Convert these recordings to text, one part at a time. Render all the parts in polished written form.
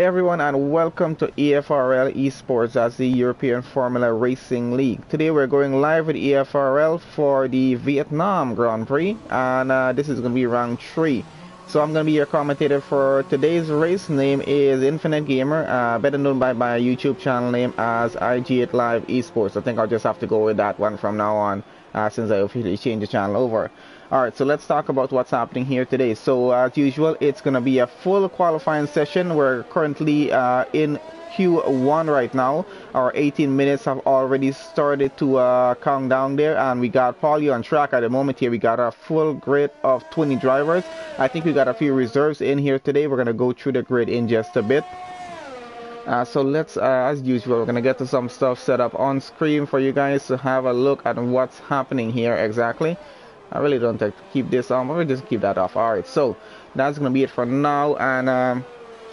Hey everyone, and welcome to EFRL Esports, as the European Formula Racing League. Today we're going live with EFRL for the Vietnam Grand Prix, and this is going to be round 3. So I'm going to be your commentator for today's race. Name is Infinite Gamer, better known by my YouTube channel name as IG8Live Esports. I think I'll just have to go with that one from now on, since I officially changed the channel over. Alright, so let's talk about what's happening here today. So as usual, it's going to be a full qualifying session. We're currently in Q1 right now. Our 18 minutes have already started to count down there, and we got Paulie on track at the moment here. We got a full grid of 20 drivers. I think we got a few reserves in here today. We're going to go through the grid in just a bit. So let's, as usual, we're going to get to some stuff set up on screen for you guys to have a look at what's happening here exactly. I really don't think to keep this on, but we'll just keep that off. Alright, so that's going to be it for now. And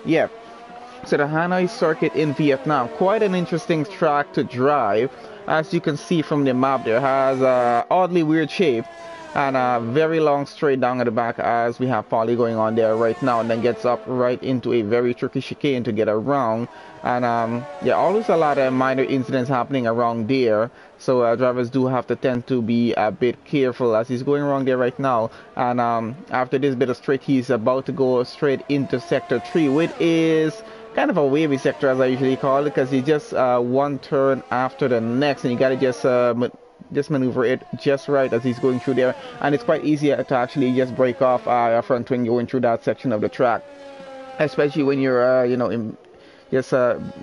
yeah, so the Hanoi circuit in Vietnam, quite an interesting track to drive. As you can see from the map there, has a oddly weird shape and a very long straight down at the back, as we have Paulie going on there right now, and then gets up right into a very tricky chicane to get around. And yeah, always a lot of minor incidents happening around there, so drivers do have to tend to be a bit careful as he's going around there right now. And after this bit of straight, he's about to go straight into sector 3, which is kind of a wavy sector, as I usually call it, because it's just one turn after the next, and you gotta just maneuver it just right as he's going through there. And it's quite easy to actually just break off your front when you're going through that section of the track, especially when you're you know, just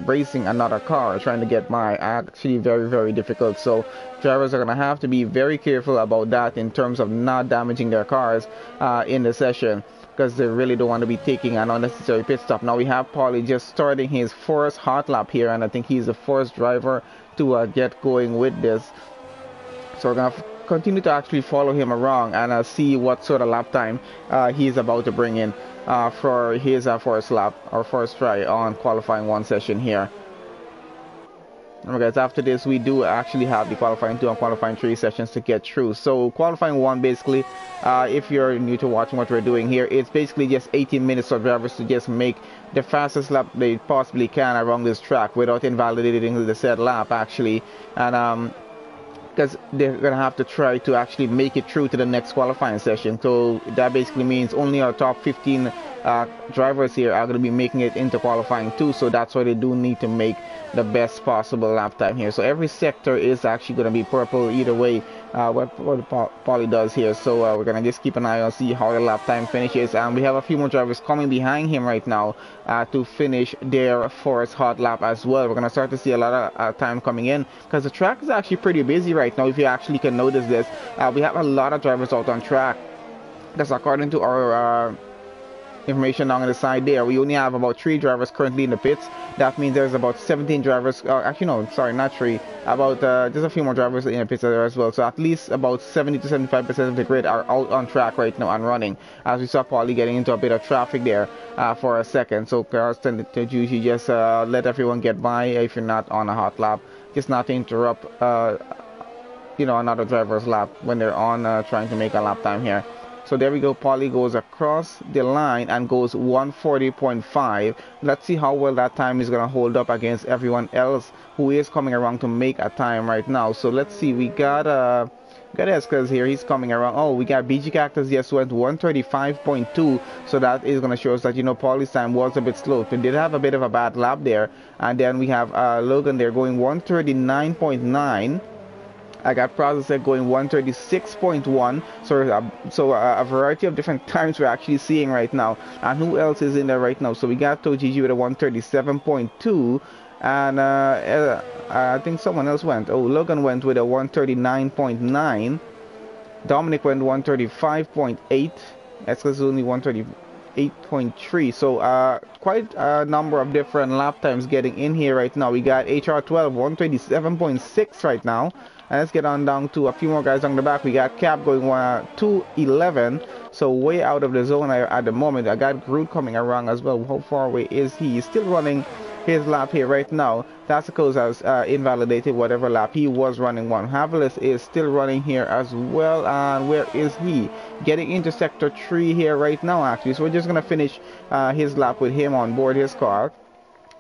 racing another car trying to get by. Actually very difficult, so drivers are gonna have to be very careful about that in terms of not damaging their cars in the session, because they really don't want to be taking an unnecessary pit stop. Now we have Paulie just starting his first hot lap here, and I think he's the first driver to get going with this. So we're going to continue to actually follow him around and see what sort of lap time he's about to bring in for his first lap, or first try on qualifying 1 session here. Remember guys, after this we do actually have the qualifying 2 and qualifying 3 sessions to get through. So qualifying 1, basically, if you're new to watching what we're doing here, it's basically just 18 minutes for drivers to just make the fastest lap they possibly can around this track without invalidating the said lap actually. And because they're gonna have to try to actually make it through to the next qualifying session. So that basically means only our top 15 drivers here are going to be making it into qualifying 2, so that's why they do need to make the best possible lap time here. So every sector is actually going to be purple either way, what Paulie does here. So we're going to just keep an eye on, see how the lap time finishes, and we have a few more drivers coming behind him right now to finish their first hot lap as well. We're going to start to see a lot of time coming in, because the track is actually pretty busy right now. If you actually can notice this, we have a lot of drivers out on track. That's according to our information on the side there. We only have about 3 drivers currently in the pits. That means there's about 17 drivers, actually no, sorry, not 3, about just a few more drivers in the pits there as well. So at least about 70 to 75% of the grid are out on track right now and running, as we saw Paulie getting into a bit of traffic there for a second. So cars tend to usually just let everyone get by if you're not on a hot lap, just not to interrupt you know, another driver's lap when they're on trying to make a lap time here. So there we go, Paulie goes across the line and goes 140.5. Let's see how well that time is going to hold up against everyone else who is coming around to make a time right now. So let's see, we got Escas here, he's coming around. Oh, we got BG Cactus just went 135.2, so that is going to show us that, you know, Paulie's time was a bit slow. We did have a bit of a bad lap there. And then we have Logan there going 139.9. I got Processor going 136.1. So a variety of different times we're actually seeing right now. And who else is in there right now? So we got Tojiji with a 137.2, and I think someone else went. Oh, Logan went with a 139.9. Dominic went 135.8. Esca's only 138.3. So quite a number of different lap times getting in here right now. We got HR12 127.6 right now. And let's get on down to a few more guys on the back. We got Cap going 211, so way out of the zone at the moment. I got Groot coming around as well. How far away is he? He's still running his lap here right now. Tasicos has invalidated whatever lap he was running. One Havelis is still running here as well. And where is he? Getting into sector 3 here right now actually. So we're just gonna finish his lap with him on board his car.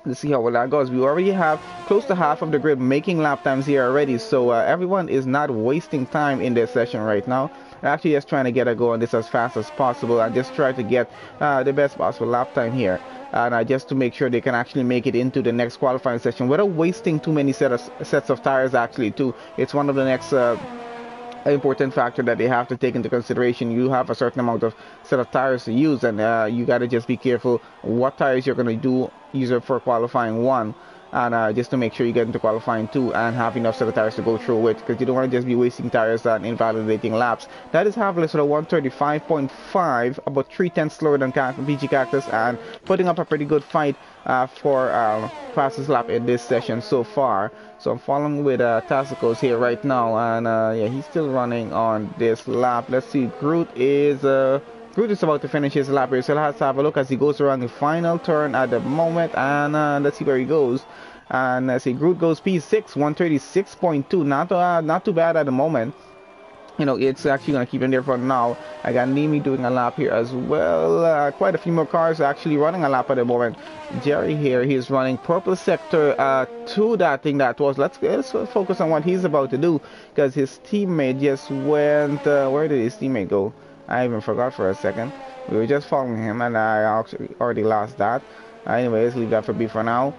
Let's see how well that goes. We already have close to half of the grid making lap times here already, so everyone is not wasting time in their session right now. Actually just trying to get a go on this as fast as possible and just try to get the best possible lap time here, and just to make sure they can actually make it into the next qualifying session without wasting too many sets of tires. Actually too, it's one of the next important factor that they have to take into consideration. You have a certain amount of set of tires to use, and you got to just be careful what tires you're going to use it for qualifying 1, and just to make sure you get into qualifying 2 and have enough set of tires to go through with, because you don't want to just be wasting tires and invalidating laps. That is Havlis with a 135.5, about 3/10 slower than PG Cactus, and putting up a pretty good fight for fastest lap in this session so far. So I'm following with Tassicos here right now, and yeah, he's still running on this lap. Let's see, Groot is about to finish his lap here, so let's have a look as he goes around the final turn at the moment, and let's see where he goes. And let's see, Groot goes P6, 136.2, not too bad at the moment. You know, it's actually going to keep him there for now. I got Nemi doing a lap here as well. Quite a few more cars actually running a lap at the moment. Jerry here, he's running purple sector 2, that thing that was. Let's focus on what he's about to do, because his teammate just went, where did his teammate go? I even forgot for a second. We were just following him, and I actually already lost that. Anyways, leave that for B for now.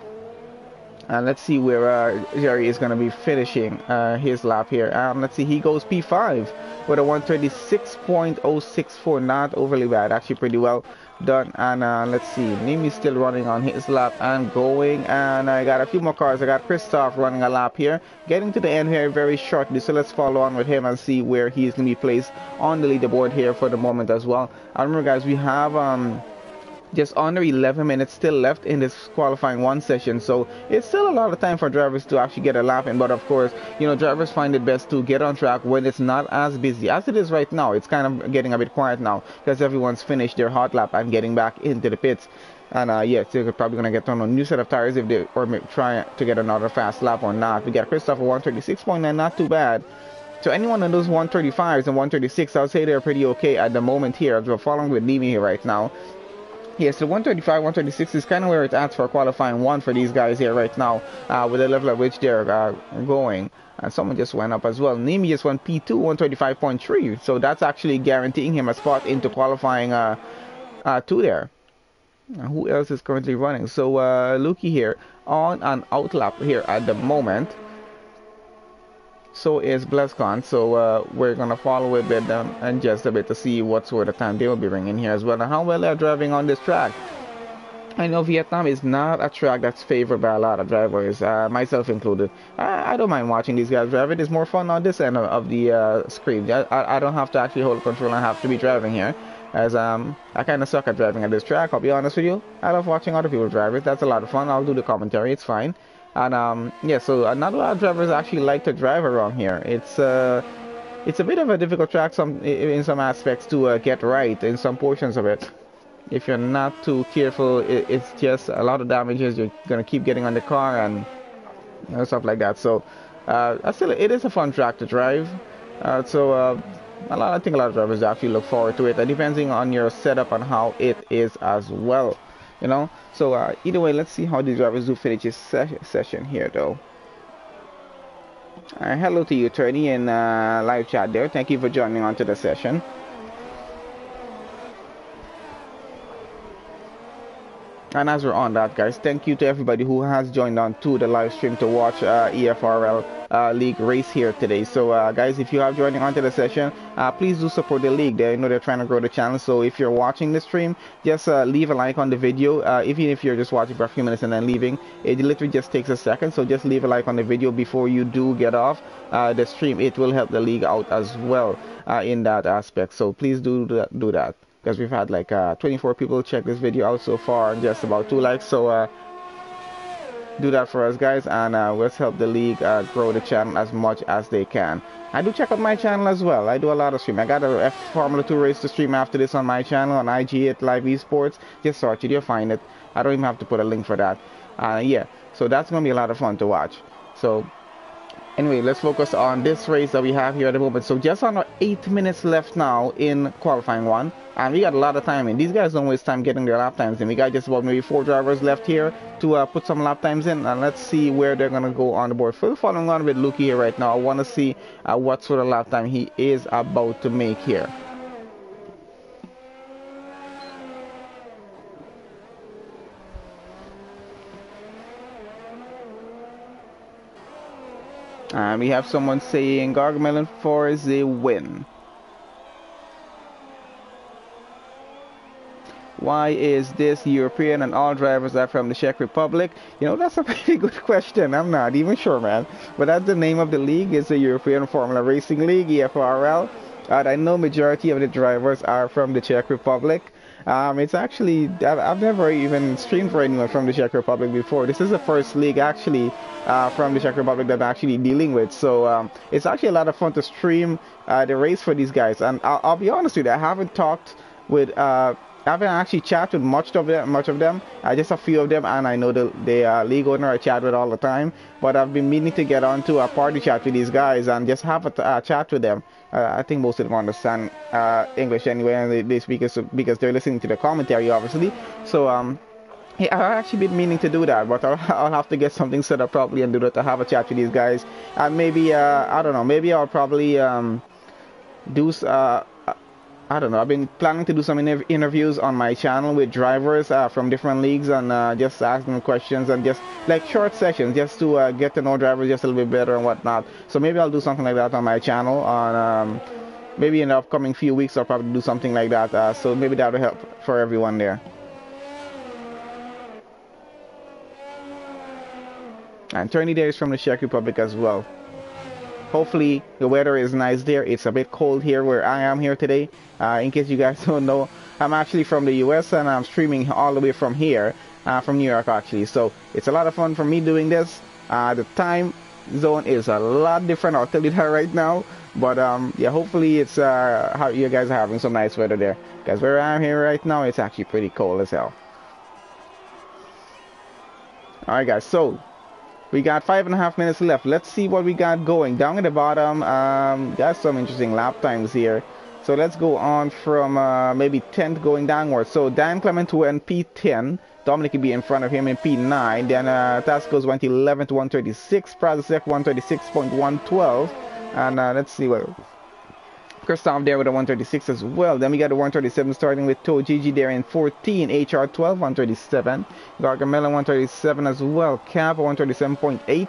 And let's see where Jerry is going to be finishing his lap here. Let's see, he goes P5 with a 136.064, not overly bad, actually pretty well done. And let's see, Nimi's still running on his lap and going, and I got a few more cars. I got Christoph running a lap here, getting to the end here very shortly, so let's follow on with him and see where he's going to be placed on the leaderboard here for the moment as well. Remember guys, we have just under 11 minutes still left in this qualifying 1 session, so it's still a lot of time for drivers to actually get a lap in. But of course, you know, drivers find it best to get on track when it's not as busy as it is right now. It's kind of getting a bit quiet now because everyone's finished their hot lap and getting back into the pits. And yeah, so they're probably going to get on a new set of tires if they or try to get another fast lap or not. We got Christopher 136.9, not too bad. So anyone in those 135s and 136, I'll say they're pretty okay at the moment here, as we're following with Nimi here right now. Yes, so 135, 136 is kind of where it's at for qualifying 1 for these guys here right now, with the level at which they're going. And someone just went up as well. Nimi just went P2, 135.3. So that's actually guaranteeing him a spot into qualifying 2 there. Who else is currently running? So Lukey here on an outlap here at the moment. So is BlessCon, so we're gonna follow it with them and just a bit to see what sort of time they will be bringing here as well, and how well they're driving on this track. I know Vietnam is not a track that's favored by a lot of drivers, myself included. I don't mind watching these guys drive. It is more fun on this end of the screen. I don't have to actually hold control. I have to be driving here, as I kind of suck at driving at this track, I'll be honest with you. I love watching other people drive it. That's a lot of fun. I'll do the commentary, it's fine. And yeah, so not a lot of drivers actually like to drive around here. It's a bit of a difficult track in some aspects to get right in some portions of it. If you're not too careful, it's just a lot of damages. You're gonna keep getting on the car and stuff like that. So still, it is a fun track to drive. I think a lot of drivers actually look forward to it, depending on your setup and how it is as well. You know, so either way, let's see how these drivers do finish this session here, though. Hello to you, Attorney, in live chat there. Thank you for joining on to the session. And as we're on that, guys, thank you to everybody who has joined on to the live stream to watch EFRL League race here today. So guys, if you are joining onto the session, please do support the league. They know they're trying to grow the channel, so if you're watching the stream, just leave a like on the video. Even if you're just watching for a few minutes and then leaving, it literally just takes a second, so just leave a like on the video before you do get off the stream. It will help the league out as well in that aspect, so please do that, because we've had like 24 people check this video out so far and just about 2 likes. So do that for us, guys, and let's help the league grow the channel as much as they can. I do check out my channel as well. I do a lot of stream. I got a Formula 2 race to stream after this on my channel on IG8Live Esports. Just search it, you'll find it. I don't even have to put a link for that. Yeah, so that's gonna be a lot of fun to watch. So Anyway, let's focus on this race that we have here at the moment. So just under 8 minutes left now in qualifying one, and we got a lot of time in. These guys don't waste time getting their lap times in. We got just about maybe 4 drivers left here to put some lap times in, and let's see where they're gonna go on the board. Still following on with Luki here right now. I want to see what sort of lap time he is about to make here. And we have someone saying Gargamel for the win. Why is this European and all drivers are from the Czech Republic? You know, that's a pretty good question. I'm not even sure, man. But that's the name of the league. It's the European Formula Racing League, EFRL. And I know majority of the drivers are from the Czech Republic. It's actually, I've never even streamed for anyone from the Czech Republic before. This is the first league actually from the Czech Republic that I'm actually dealing with. So it's actually a lot of fun to stream the race for these guys. And I'll be honest with you, I haven't talked with, I haven't actually chatted with much of them, just a few of them, and I know the league owner I chat with all the time. But I've been meaning to get onto a party chat with these guys and just have a chat with them. I think most of them understand English anyway, and they speak because they're listening to the commentary, obviously. So yeah, I've actually been meaning to do that, but I'll have to get something set up properly and do that to have a chat with these guys. And maybe I don't know, maybe I'll probably do. I don't know. I've been planning to do some interviews on my channel with drivers from different leagues and just ask them questions and just like short sessions just to get to know drivers just a little bit better and whatnot. So maybe I'll do something like that on my channel on maybe in the upcoming few weeks. I'll probably do something like that. So maybe that will help for everyone there. And Tony there is from the Czech Republic as well. Hopefully the weather is nice there. It's a bit cold here where I am here today. In case you guys don't know, I'm actually from the US and I'm streaming all the way from here, from New York actually. So it's a lot of fun for me doing this. The time zone is a lot different, I'll tell you that right now. But yeah, hopefully it's how you guys are having some nice weather there. Because where I am here right now, it's actually pretty cold as hell. Alright guys, so we got 5.5 minutes left. Let's see what we got going. Down at the bottom, got some interesting lap times here. So let's go on from maybe 10th going downwards. So Dan Clement went P10. Dominic will be in front of him in P9. Then Tascos went 11th, 136. Prazasek 136.112. And let's see what Christoph there with a 136 as well. Then we got a 137 starting with Tojiji there in 14. HR12 137. Gargamella 137 as well. Cap 137.8.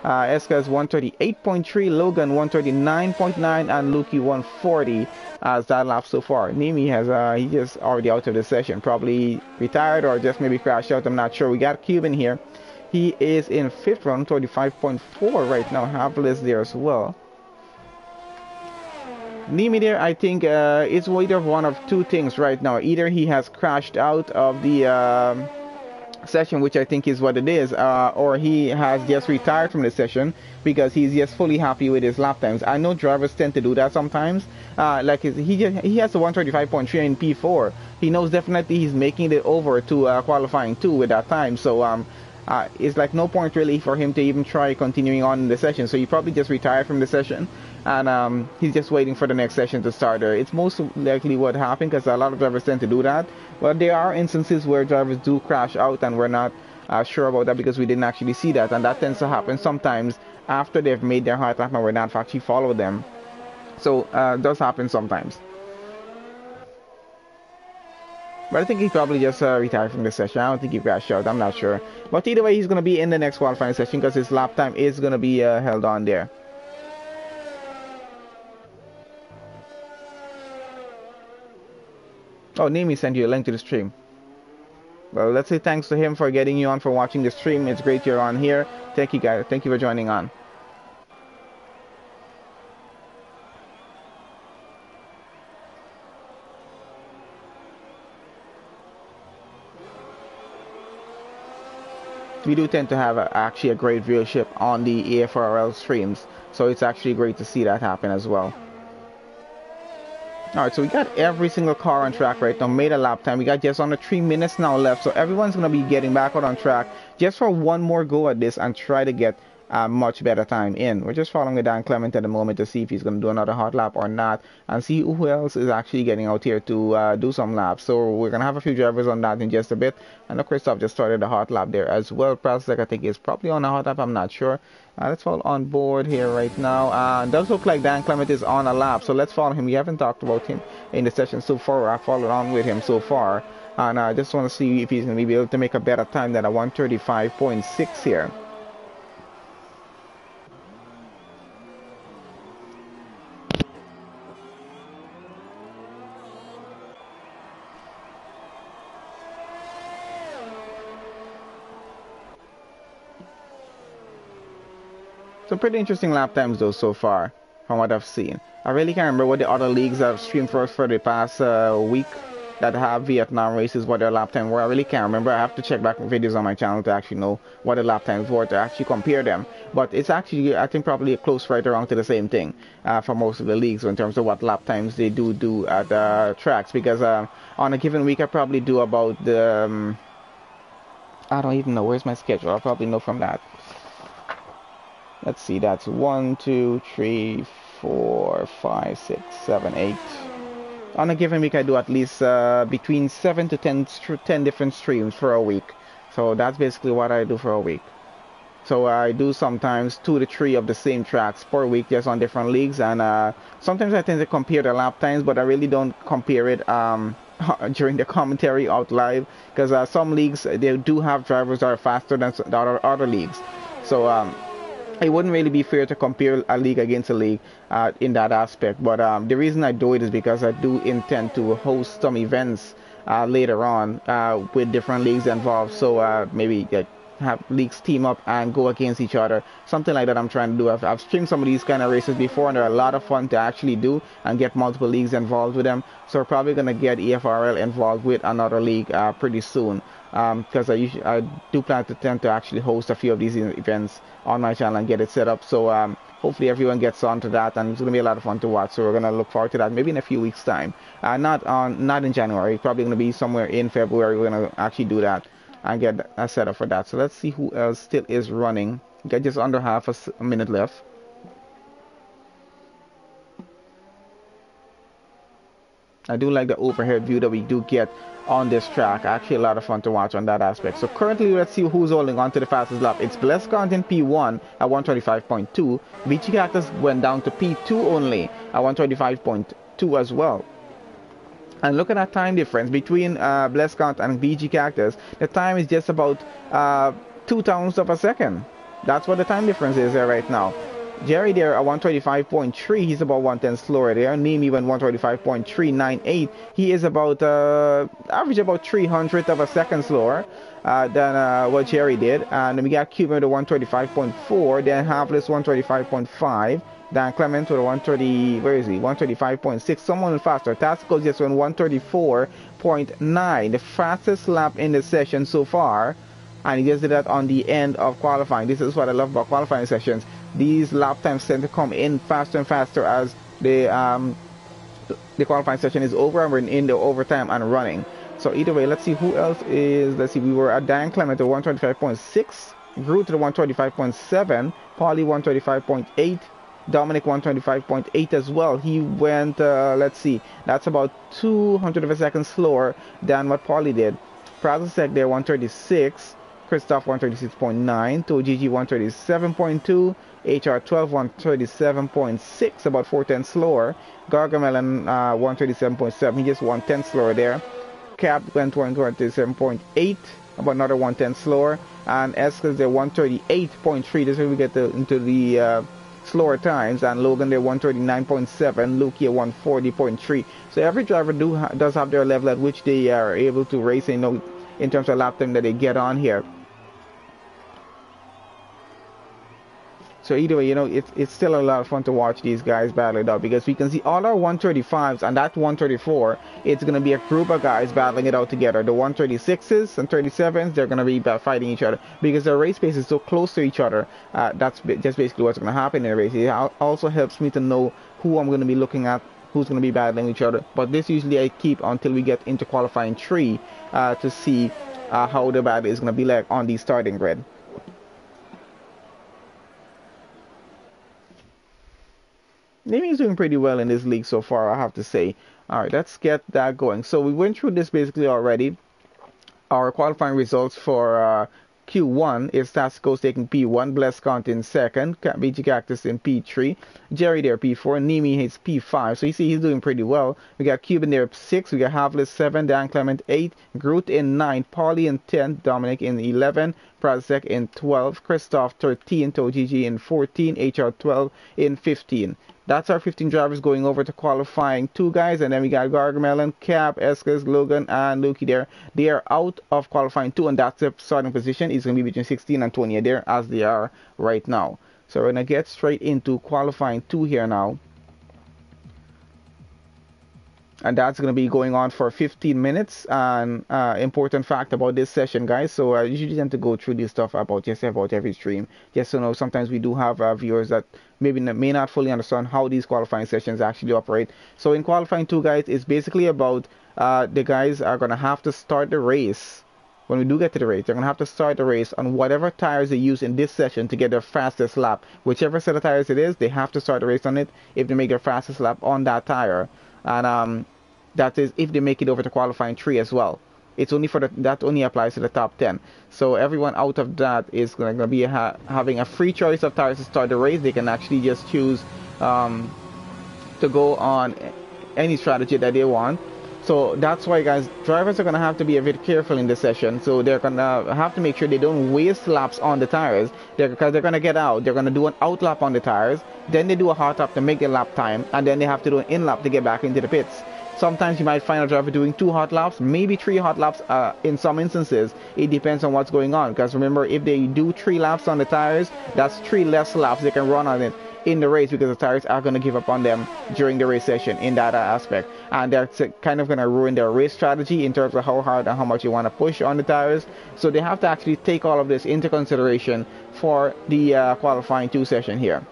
Escas 138.3. Logan 139.9 and Luki 140 as that lap so far. Nimi has he just already out of the session, probably retired or just maybe crashed out. I'm not sure. We got Cuban here. He is in 5th round, 35.4 right now. Hapless there as well. Nimi there, I think it's either one of two things right now. Either he has crashed out of the session, which I think is what it is, or he has just retired from the session because he's just fully happy with his lap times. I know drivers tend to do that sometimes. Like he has the 135.3 in P4. He knows definitely he's making it over to qualifying 2 with that time. So it's like no point really for him to even try continuing on in the session. So he probably just retired from the session. And he's just waiting for the next session to start there. It's most likely what happened because a lot of drivers tend to do that. But there are instances where drivers do crash out and we're not sure about that because we didn't actually see that. And that tends to happen sometimes after they've made their hard lap and we're not actually follow them. So it does happen sometimes. But I think he probably just retired from the session. I don't think he crashed out. I'm not sure. But either way, he's going to be in the next qualifying session because his lap time is going to be held on there. Oh, Nimi sent you a link to the stream. Well, let's say thanks to him for getting you on, for watching the stream. It's great you're on here. Thank you guys. Thank you for joining on. We do tend to have actually a great viewership on the EFRL streams. So it's actually great to see that happen as well. Alright, so we got every single car on track right now, made a lap time. We got just under 3 minutes now left, so everyone's going to be getting back out on track just for one more go at this and try to get a much better time in. We're just following Dan Clement at the moment to see if he's going to do another hot lap or not, and see who else is actually getting out here to do some laps. So we're going to have a few drivers on that in just a bit. And Christoph just started a hot lap there as well. Prasek, I think, is probably on a hot lap. I'm not sure. Let's follow on board here right now. It does look like Dan Clement is on a lap, so let's follow him. We haven't talked about him in the session so far. I followed on with him so far, and I just want to see if he's going to be able to make a better time than a 135.6 here. Some pretty interesting lap times though so far from what I've seen. I really can't remember what the other leagues that I've streamed for the past week that have Vietnam races, what their lap time were. I really can't remember. I have to check back videos on my channel to actually know what the lap times were to actually compare them. But it's actually, I think, probably close right around to the same thing for most of the leagues in terms of what lap times they do at tracks. Because on a given week, I probably do about the... I don't even know. Where's my schedule? I'll probably know from that. Let's see, that's 1, 2, 3, 4, 5, 6, 7, 8. On a given week, I do at least between 7 to 10 different streams for a week. So that's basically what I do for a week. So I do sometimes 2 to 3 of the same tracks per week, just on different leagues. And sometimes I tend to compare the lap times, but I really don't compare it during the commentary out live. Because some leagues, they do have drivers that are faster than the other leagues. So... it wouldn't really be fair to compare a league against a league in that aspect. But the reason I do it is because I do intend to host some events later on with different leagues involved. So maybe have leagues team up and go against each other. Something like that I'm trying to do. I've streamed some of these kind of races before, and they're a lot of fun to actually do and get multiple leagues involved with them. So we're probably going to get EFRL involved with another league pretty soon. Because I do plan to tend to actually host a few of these events on my channel and get it set up. So hopefully everyone gets onto that, and it's going to be a lot of fun to watch. So we're going to look forward to that maybe in a few weeks' time. Not in January. Probably going to be somewhere in February. We're going to actually do that and get a setup for that. So let's see who else still is running. Got just under half a minute left. I do like the overhead view that we do get on this track. Actually, a lot of fun to watch on that aspect. So currently, let's see who's holding on to the fastest lap. It's Blesscont in P1 at 125.2. VG Cactus went down to P2 only at 125.2 as well. And look at that time difference between Blesscont and VG Cactus. The time is just about 0.2 of a second. That's what the time difference is there right now. Jerry there at 125.3, he's about 110 slower there. Nimi went 125.398. He is about average about 300th of a second slower than what Jerry did. And then we got Cuban to 125.4, then Havlis 125.5. Dan Clement to the 130, where is he? 135.6. Someone faster. Tactical just went 134.9, the fastest lap in the session so far. And he just did that on the end of qualifying. This is what I love about qualifying sessions. These lap times tend to come in faster and faster as the qualifying session is over and we're in the overtime and running. So either way, let's see who else is. Let's see, we were at Dan Clement at 125.6, grew to the 125.7, Paulie 125.8, Dominic 125.8 as well. He went, let's see, that's about 200 of a second slower than what Paulie did. Prasek there 136. Christoph 136.9, to GG 137.2, HR12 137.6, about 410 slower. Gargamel 137.7, he just 110 slower there. Cap went 127.8, about another 110 slower. And Eskers there 138.3, this is where we get into the slower times. And Logan there 139.7, Luke here 140.3. So every driver does have their level at which they are able to race, in terms of lap time that they get on here. So either way, it's still a lot of fun to watch these guys battle it out, because we can see all our 135s and that 134, it's going to be a group of guys battling it out together. The 136s and 37s, they're going to be fighting each other because the race pace is so close to each other. That's just basically what's going to happen in the race. It also helps me to know who I'm going to be looking at, who's going to be battling each other. But this usually I keep until we get into qualifying 3 to see how the battle is going to be like on the starting grid. Nimi is doing pretty well in this league so far, I have to say. All right, let's get that going. So we went through this basically already. Our qualifying results for Q1 is Tasco's taking P1, Blesscont in second, BG Cactus in P3, Jerry there P4, Nimi hits P5. So you see he's doing pretty well. We got Cuban there 6, we got Havlis 7, Dan Clement 8, Groot in 9, Paulie in 10, Dominic in 11, Prasek in 12, Christoph 13, Tojiji in 14, HR 12 in 15. That's our 15 drivers going over to qualifying 2 guys, and then we got Gargamel, Cap, Eskers, Logan, and Lukey there. They are out of qualifying 2, and that's the starting position. It's going to be between 16 and 20 there, as they are right now. So we're going to get straight into qualifying 2 here now. And that's going to be going on for 15 minutes. And important fact about this session, guys. So I usually tend to go through this stuff about every stream. Just so know, sometimes we do have viewers that may not fully understand how these qualifying sessions actually operate. So in qualifying 2, guys, it's basically about the guys are going to have to start the race. When we do get to the race, they're going to have to start the race on whatever tires they use in this session to get their fastest lap. Whichever set of tires it is, they have to start the race on it if they make their fastest lap on that tire. And that is if they make it over to qualifying 3 as well. It's only for that only applies to the top 10. So everyone out of that is going to be having a free choice of tires to start the race. They can actually just choose to go on any strategy that they want. So that's why, guys, drivers are going to have to be a bit careful in this session. So they're going to have to make sure they don't waste laps on the tires, because they're going to get out. They're going to do an out lap on the tires, then they do a hot lap to make their lap time, and then they have to do an in lap to get back into the pits. Sometimes you might find a driver doing 2 hot laps, maybe 3 hot laps in some instances. It depends on what's going on, because remember, if they do 3 laps on the tires, that's 3 less laps they can run on it in the race, because the tires are going to give up on them during the race session in that aspect. And that's kind of going to ruin their race strategy in terms of how hard and how much you want to push on the tires. So they have to actually take all of this into consideration for the qualifying 2 session here.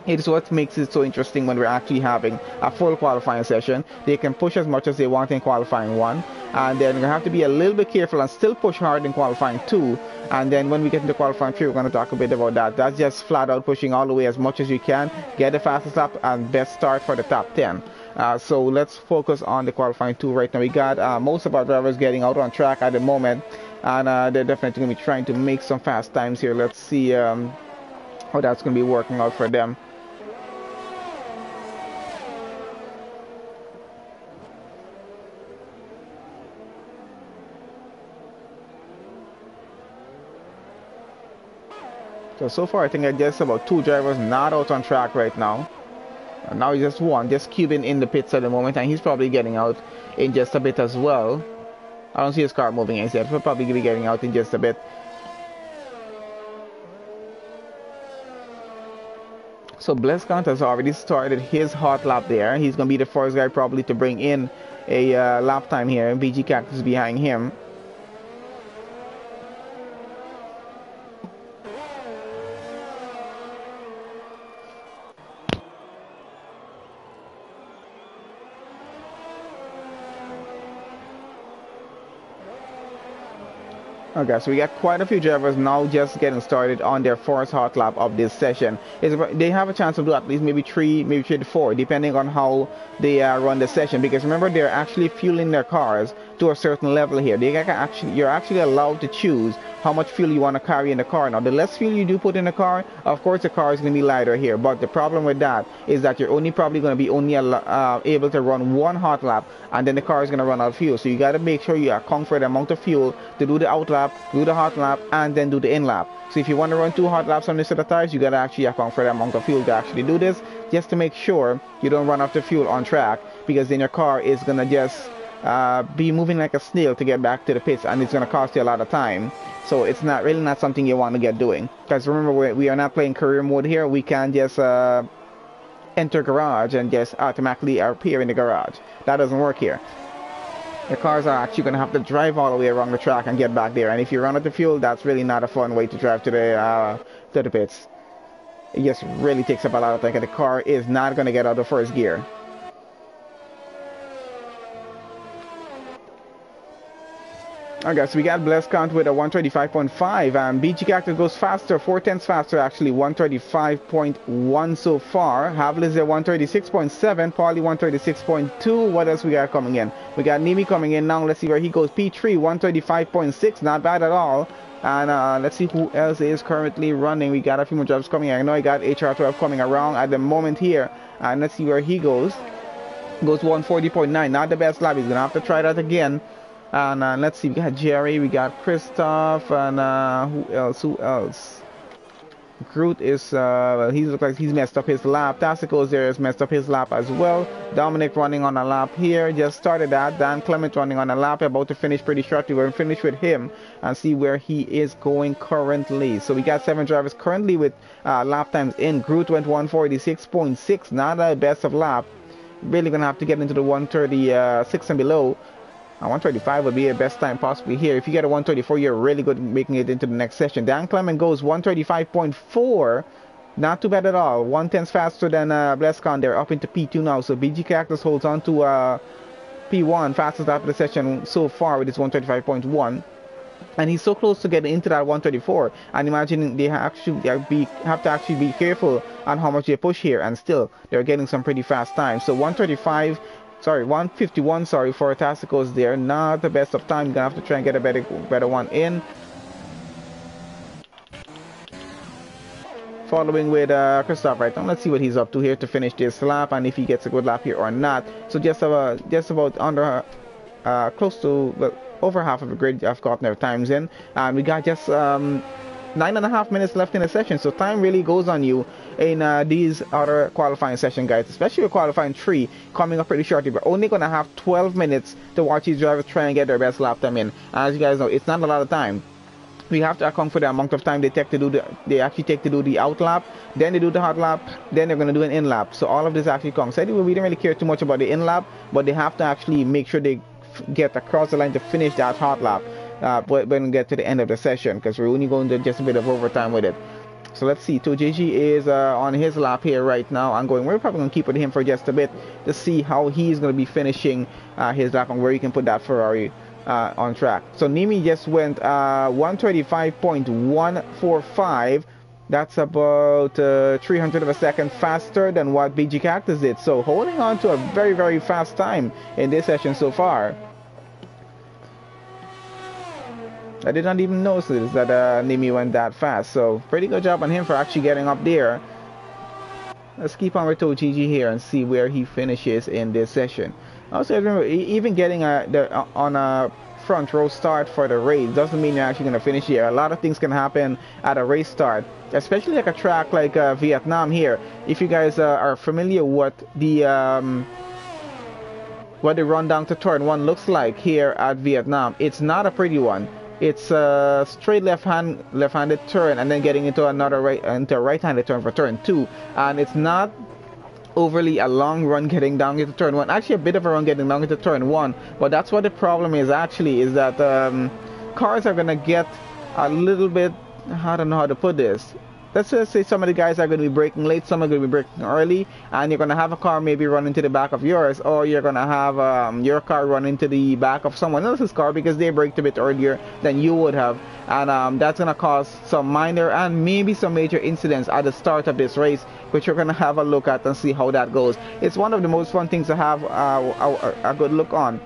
It is what makes it so interesting when we're actually having a full qualifying session. They can push as much as they want in qualifying 1, and then you have to be a little bit careful and still push hard in qualifying 2. And then when we get into qualifying 3, we're going to talk a bit about that. That's just flat out pushing all the way as much as you can, get the fastest lap, and best start for the top 10. So let's focus on the qualifying 2 right now. We got most of our drivers getting out on track at the moment, and they're definitely going to be trying to make some fast times here. Let's see how that's going to be working out for them. So far I think I just about 2 drivers not out on track right now. And now just 1, just Cuban in the pits at the moment, and he's probably getting out in just a bit as well. I don't see his car moving as yet. We'll probably be getting out in just a bit. So Blesscont has already started his hot lap there. He's going to be the first guy probably to bring in a lap time here. BG Cactus behind him. Okay, so we got quite a few drivers now just getting started on their first hot lap of this session. They have a chance to do at least maybe 3 to 4, depending on how they run the session. Because remember, they're actually fueling their cars to a certain level here. You're actually allowed to choose how much fuel you want to carry in the car. Now, the less fuel you do put in the car, of course, the car is going to be lighter here. But the problem with that is that you're only probably going to be able to run 1 hot lap, and then the car is going to run out of fuel. So you got to make sure you account for the amount of fuel to do the out lap, do the hot lap, and then do the in lap. So if you want to run 2 hot laps on this set of tires, you got to actually account for the amount of fuel to actually do this, just to make sure you don't run out of fuel on track, because then your car is going to just be moving like a snail to get back to the pits, and it's going to cost you a lot of time. So it's really not something you want to get doing, because remember, we are not playing career mode here. We can't just enter garage and just automatically appear in the garage. That doesn't work here. The cars are actually going to have to drive all the way around the track and get back there, and if you run out of fuel, that's really not a fun way to drive to the pits. It just really takes up a lot of time. The car is not going to get out of first gear. Okay, so we got Bless Count with a 135.5, and BG Cactus goes faster, 4/10 faster actually, 135.1 so far. Havlis at 136.7, Paulie 136.2. What else we got coming in? We got Nimi coming in now. Let's see where he goes. P3 135.6, not bad at all. And let's see who else is currently running. We got a few more jobs coming in. I know I got HR12 coming around at the moment here, and let's see where he goes. Goes 140.9, not the best lap. He's gonna have to try that again. And let's see, we got Jerry, we got Christoph, and who else? Groot is, well, he looks like he's messed up his lap. Tassicles there has messed up his lap as well. Dominic running on a lap here, just started that. Dan Clement running on a lap, about to finish pretty shortly. We're going to finish with him and see where he is going currently. So we got 7 drivers currently with lap times in. Groot went 146.6, not the best of lap. Really going to have to get into the 136 and below. 135 would be the best time possibly here. If you get a 134, you're really good at making it into the next session. Dan Clement goes 135.4. Not too bad at all. 1/10 faster than Blescon. They're up into P2 now. So BG Cactus holds on to P1, fastest after the session so far with his 135.1. And he's so close to getting into that 134. And imagine they have to actually be careful on how much they push here. And still, they're getting some pretty fast times. So 151 for Tassicles there. Not the best of time. Gonna have to try and get a better one in. Following with Christoph right now. Let's see what he's up to here to finish this lap and if he gets a good lap here or not. So just about under close to, well, over half of a grid I've gotten their times in. And we got just 9.5 minutes left in the session, so time really goes on you in these other qualifying session, guys, especially with qualifying 3 coming up pretty shortly. We're only going to have 12 minutes to watch these drivers try and get their best lap time in. As you guys know, it's not a lot of time. We have to account for the amount of time they actually take to do the out lap, then they do the hot lap, then they're going to do an in lap. So all of this actually counts. So anyway, we didn't really care too much about the in lap, but they have to actually make sure they get across the line to finish that hot lap when we get to the end of the session, because we're only going to just a bit of overtime with it. So let's see. Tojeji is on his lap here right now. We're probably going to keep with him for just a bit to see how he's going to be finishing his lap and where you can put that Ferrari on track. So Nimi just went 135.145. That's about 300 of a second faster than what BG Cactus did. So holding on to a very, very fast time in this session so far. I did not even notice that Nimi went that fast. So pretty good job on him for actually getting up there. Let's keep on with Togeji here and see where he finishes in this session. Also, remember, even getting on a front row start for the race doesn't mean you're actually going to finish here. A lot of things can happen at a race start, especially like a track like Vietnam here. If you guys are familiar with what the run down to turn 1 looks like here at Vietnam, it's not a pretty one. It's a straight left-handed turn and then getting into a right-handed turn for turn 2, and it's not overly a long run getting down into turn 1. Actually, a bit of a run getting down into turn 1, but that's what the problem is actually, is that cars are gonna get a little bit, I don't know how to put this. Let's just say some of the guys are going to be braking late, some are going to be braking early, and you're going to have a car maybe run into the back of yours, or you're going to have your car run into the back of someone else's car because they braked a bit earlier than you would have, and that's going to cause some minor and maybe some major incidents at the start of this race, which we're going to have a look at and see how that goes. It's one of the most fun things to have a good look on.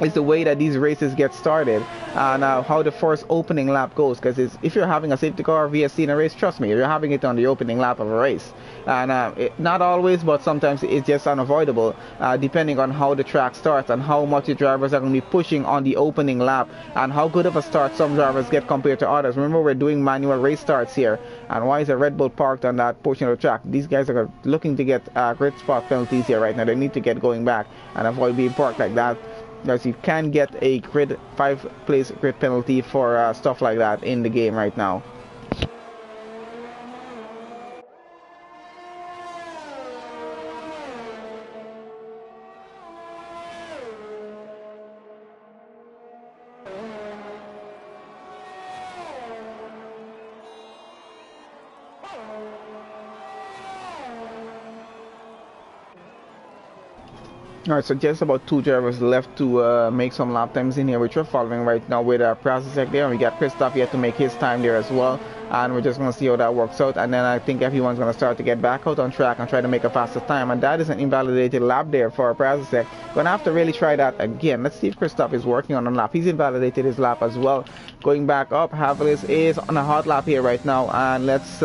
Is the way that these races get started and how the first opening lap goes, because if you're having a safety car or VSC in a race, trust me, you're having it on the opening lap of a race, and not always, but sometimes it's just unavoidable depending on how the track starts and how much the drivers are going to be pushing on the opening lap and how good of a start some drivers get compared to others. Remember, we're doing manual race starts here, and why is a Red Bull parked on that portion of the track? These guys are looking to get grid spot penalties here right now. They need to get going back and avoid being parked like that, because you can get a 5-place grid penalty for stuff like that in the game right now. Alright, so just about 2 drivers left to make some lap times in here, which we're following right now with Prasicek there, and we got Christoph yet to make his time there as well, and we're just going to see how that works out, and then I think everyone's going to start to get back out on track and try to make a faster time, and that is an invalidated lap there for Prasicek. Going to have to really try that again. Let's see if Christoph is working on a lap. He's invalidated his lap as well. Going back up, Havlis is on a hot lap here right now, and let's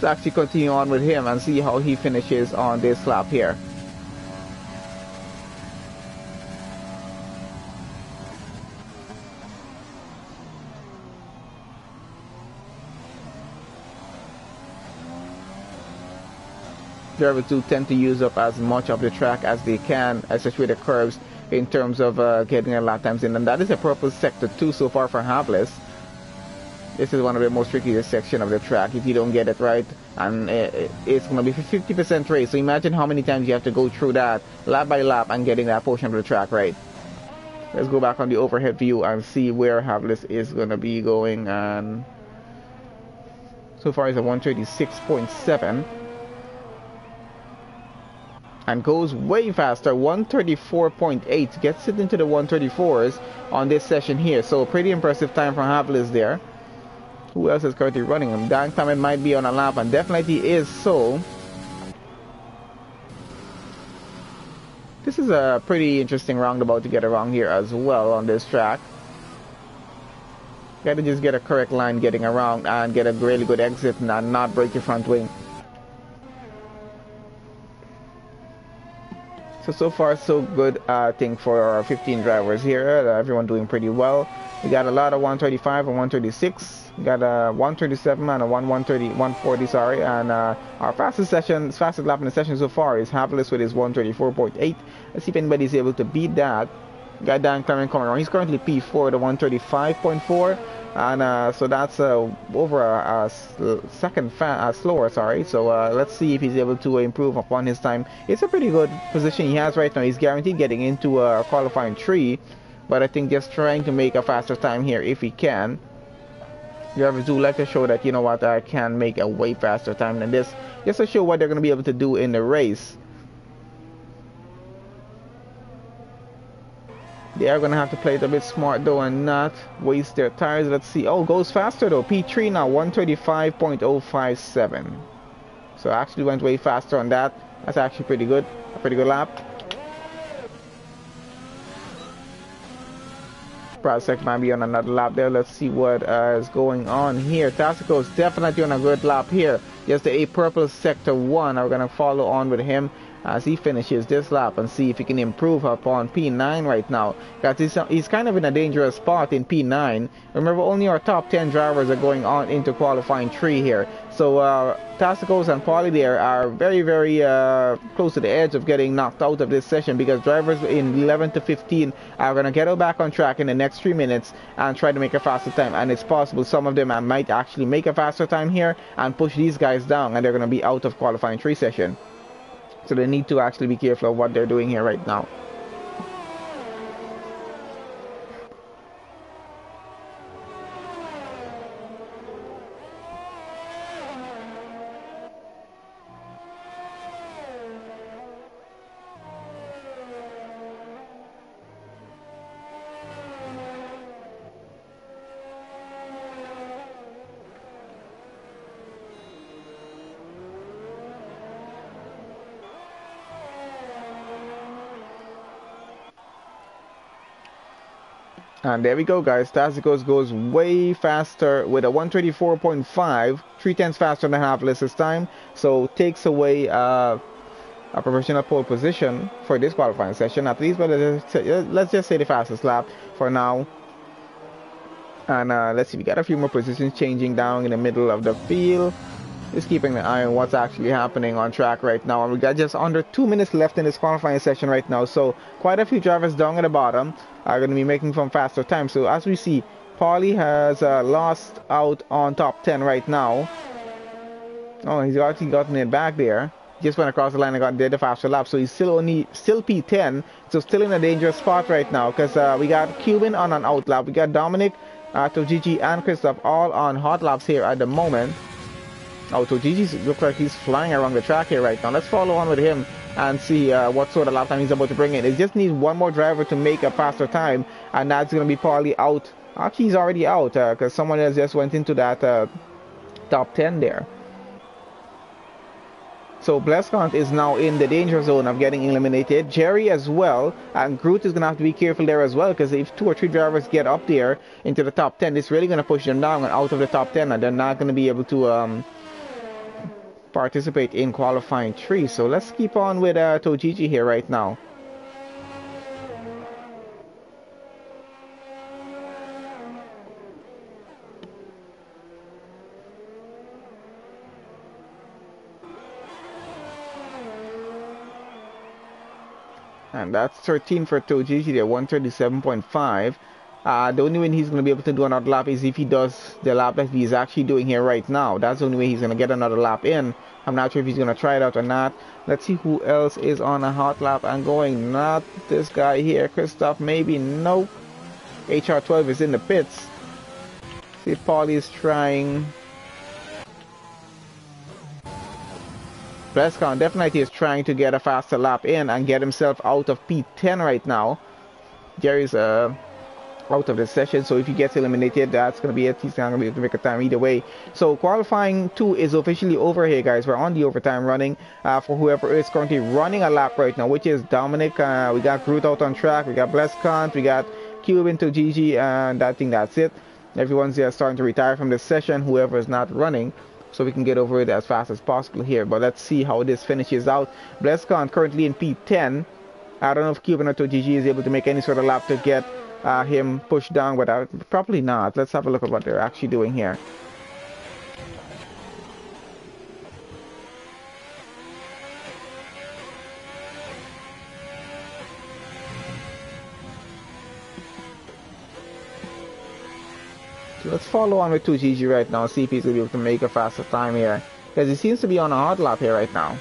actually continue on with him and see how he finishes on this lap here. Drivers do tend to use up as much of the track as they can, especially with the curves, in terms of getting their lap times in, and that is a purple sector 2 so far for Havlis. This is one of the most trickiest section of the track if you don't get it right, and it's going to be 50% race, so imagine how many times you have to go through that lap by lap and getting that portion of the track right. Let's go back on the overhead view and see where Havlis is going to be going, and so far it's a 136.7. and goes way faster, 134.8, gets it into the 134s on this session here, so pretty impressive time from Havlis there. Who else is currently running him? Dan Clement might be on a lap, and definitely is so. This is a pretty interesting roundabout to get around here as well on this track. Gotta just get a correct line getting around and get a really good exit and not break your front wing. So far so good, I think, for our 15 drivers here. Everyone doing pretty well. We got a lot of 135 and 136. We got a 137 and a 140, sorry. And our fastest lap in the session so far is Havlis with his 134.8. Let's see if anybody's able to beat that. Got Dan Clement coming around. He's currently P4 at 135.4. And so that's over a second slower, sorry. So let's see if he's able to improve upon his time. It's a pretty good position he has right now. He's guaranteed getting into a qualifying 3, but I think just trying to make a faster time here if he can. Drivers do like to show that, you know what, I can make a way faster time than this, just to show what they're going to be able to do in the race. They are going to have to play it a bit smart though and not waste their tires. Let's see. Oh, goes faster though. P3 now, 135.057. So actually went way faster on that. That's actually pretty good. A pretty good lap. Prasek might be on another lap there. Let's see what is going on here. Tassico is definitely on a good lap here. Just a purple sector 1. We're going to follow on with him as he finishes this lap and see if he can improve upon P9 right now. He's kind of in a dangerous spot in P9. Remember, only our top 10 drivers are going on into qualifying 3 here. So Tassicos and Paulie there are very, very close to the edge of getting knocked out of this session, because drivers in 11 to 15 are going to get back on track in the next 3 minutes and try to make a faster time. And it's possible some of them might actually make a faster time here and push these guys down, and they're going to be out of qualifying 3 session. So they need to actually be careful of what they're doing here right now. And there we go, guys. Tassicos goes way faster with a 134.5, 3/10 faster than Havlis this time. So takes away a professional pole position for this qualifying session, at least. But let's just say the fastest lap for now. And let's see, we got a few more positions changing down in the middle of the field. Just keeping an eye on what's actually happening on track right now. And we got just under 2 minutes left in this qualifying session right now. So quite a few drivers down at the bottom are going to be making some faster time. So as we see, Paulie has lost out on top 10 right now. Oh, he's actually gotten it back there. Just went across the line and did a faster lap. So he's still P10. So still in a dangerous spot right now, because we got Cuban on an out lap. We got Dominic, Tojiji, and Christoph all on hot laps here at the moment. Oh, so Gigi looks like he's flying around the track here right now. Let's follow on with him and see what sort of lap time he's about to bring in. It just needs one more driver to make a faster time, and that's going to be probably out. Actually, he's already out because someone else just went into that top 10 there. So Blescant is now in the danger zone of getting eliminated. Jerry as well, and Groot is going to have to be careful there as well, because if 2 or 3 drivers get up there into the top 10, it's really going to push them down and out of the top 10, and they're not going to be able to participate in qualifying 3. So let's keep on with Tojiji here right now. And that's 13 for Tojiji there, 137.5. The only way he's going to be able to do another lap is if he does the lap that he's actually doing here right now. That's the only way he's going to get another lap in. I'm not sure if he's going to try it out or not. Let's see who else is on a hot lap and going. Not this guy here. Christoph, maybe. Nope. HR12 is in the pits. See if Paulie is trying. Blescon definitely is trying to get a faster lap in and get himself out of P10 right now. Jerry's out of the session, so if he gets eliminated, that's going to be it. He's not going to be able to make a time either way. So qualifying 2 is officially over here, guys. We're on the overtime running for whoever is currently running a lap right now, which is Dominic. We got Groot out on track. We got Blescon. We got Cube into GG, and I think that's it. Everyone's starting to retire from this session, whoever is not running, so we can get over it as fast as possible here. But let's see how this finishes out. Blescon currently in P10. I don't know if Cuban or GG is able to make any sort of lap to get him pushed down, but probably not. Let's have a look at what they're actually doing here. So let's follow on with 2GG right now, see if he's going to be able to make a faster time here, because he seems to be on a hot lap here right now.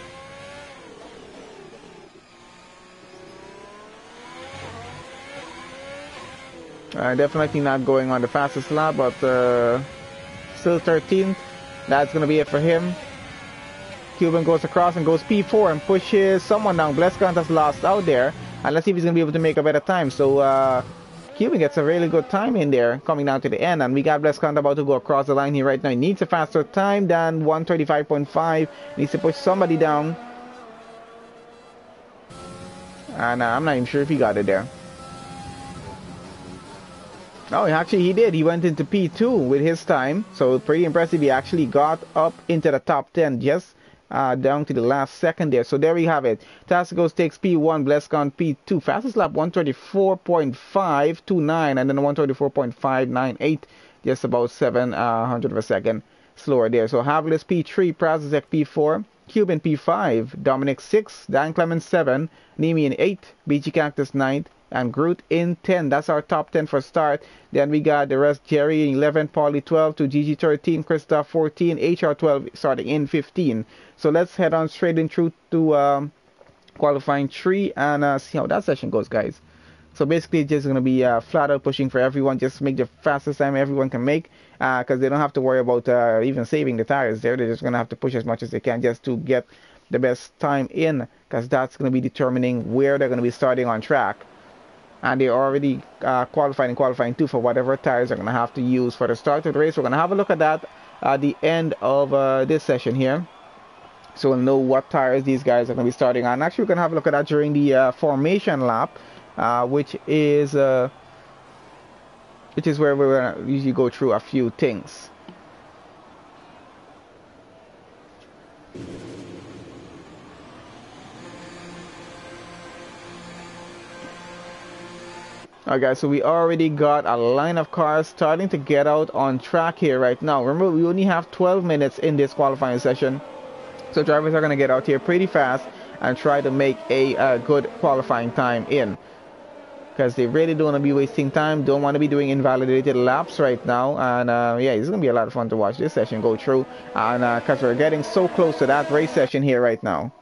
Definitely not going on the fastest lap, but still 13th. That's going to be it for him. Cuban goes across and goes P4 and pushes someone down. Blescant has lost out there, and let's see if he's going to be able to make a better time. So Cuban gets a really good time in there coming down to the end, and we got Blescant about to go across the line here right now. He needs a faster time than 135.5. Needs to push somebody down, and I'm not even sure if he got it there. Oh, actually he did. He went into P2 with his time, so pretty impressive. He actually got up into the top 10 just down to the last second there. So there we have it. Tassigos takes P1, Blescon P2. Fastest lap 134.529 and then 134.598, just about 700 of a second slower there. So Havlis P3, Prazisek P4, Cuban P5, Dominic 6, Dan Clemens 7, Nemi in 8, BG Cactus 9, and Groot in 10. That's our top 10 for start. Then we got the rest: Jerry in 11, Paulie 12, to GG 13, Christoph 14, HR 12 starting in 15. So let's head on straight in through to qualifying 3 and see how that session goes, guys. So basically it's just going to be flat out pushing for everyone, just make the fastest time everyone can make, because they don't have to worry about even saving the tires there. They're just going to have to push as much as they can just to get the best time in, because that's going to be determining where they're going to be starting on track. And they're already qualifying 2 for whatever tires they're going to have to use for the start of the race. We're going to have a look at that at the end of this session here, so we'll know what tires these guys are going to be starting on. Actually, we're going to have a look at that during the formation lap, which is where we're going to usually go through a few things. Alright guys, so we already got a line of cars starting to get out on track here right now. Remember, we only have 12 minutes in this qualifying session, so drivers are going to get out here pretty fast and try to make a good qualifying time in, because they really don't want to be wasting time, don't want to be doing invalidated laps right now. And yeah, it's going to be a lot of fun to watch this session go through, and because we're getting so close to that race session here right now.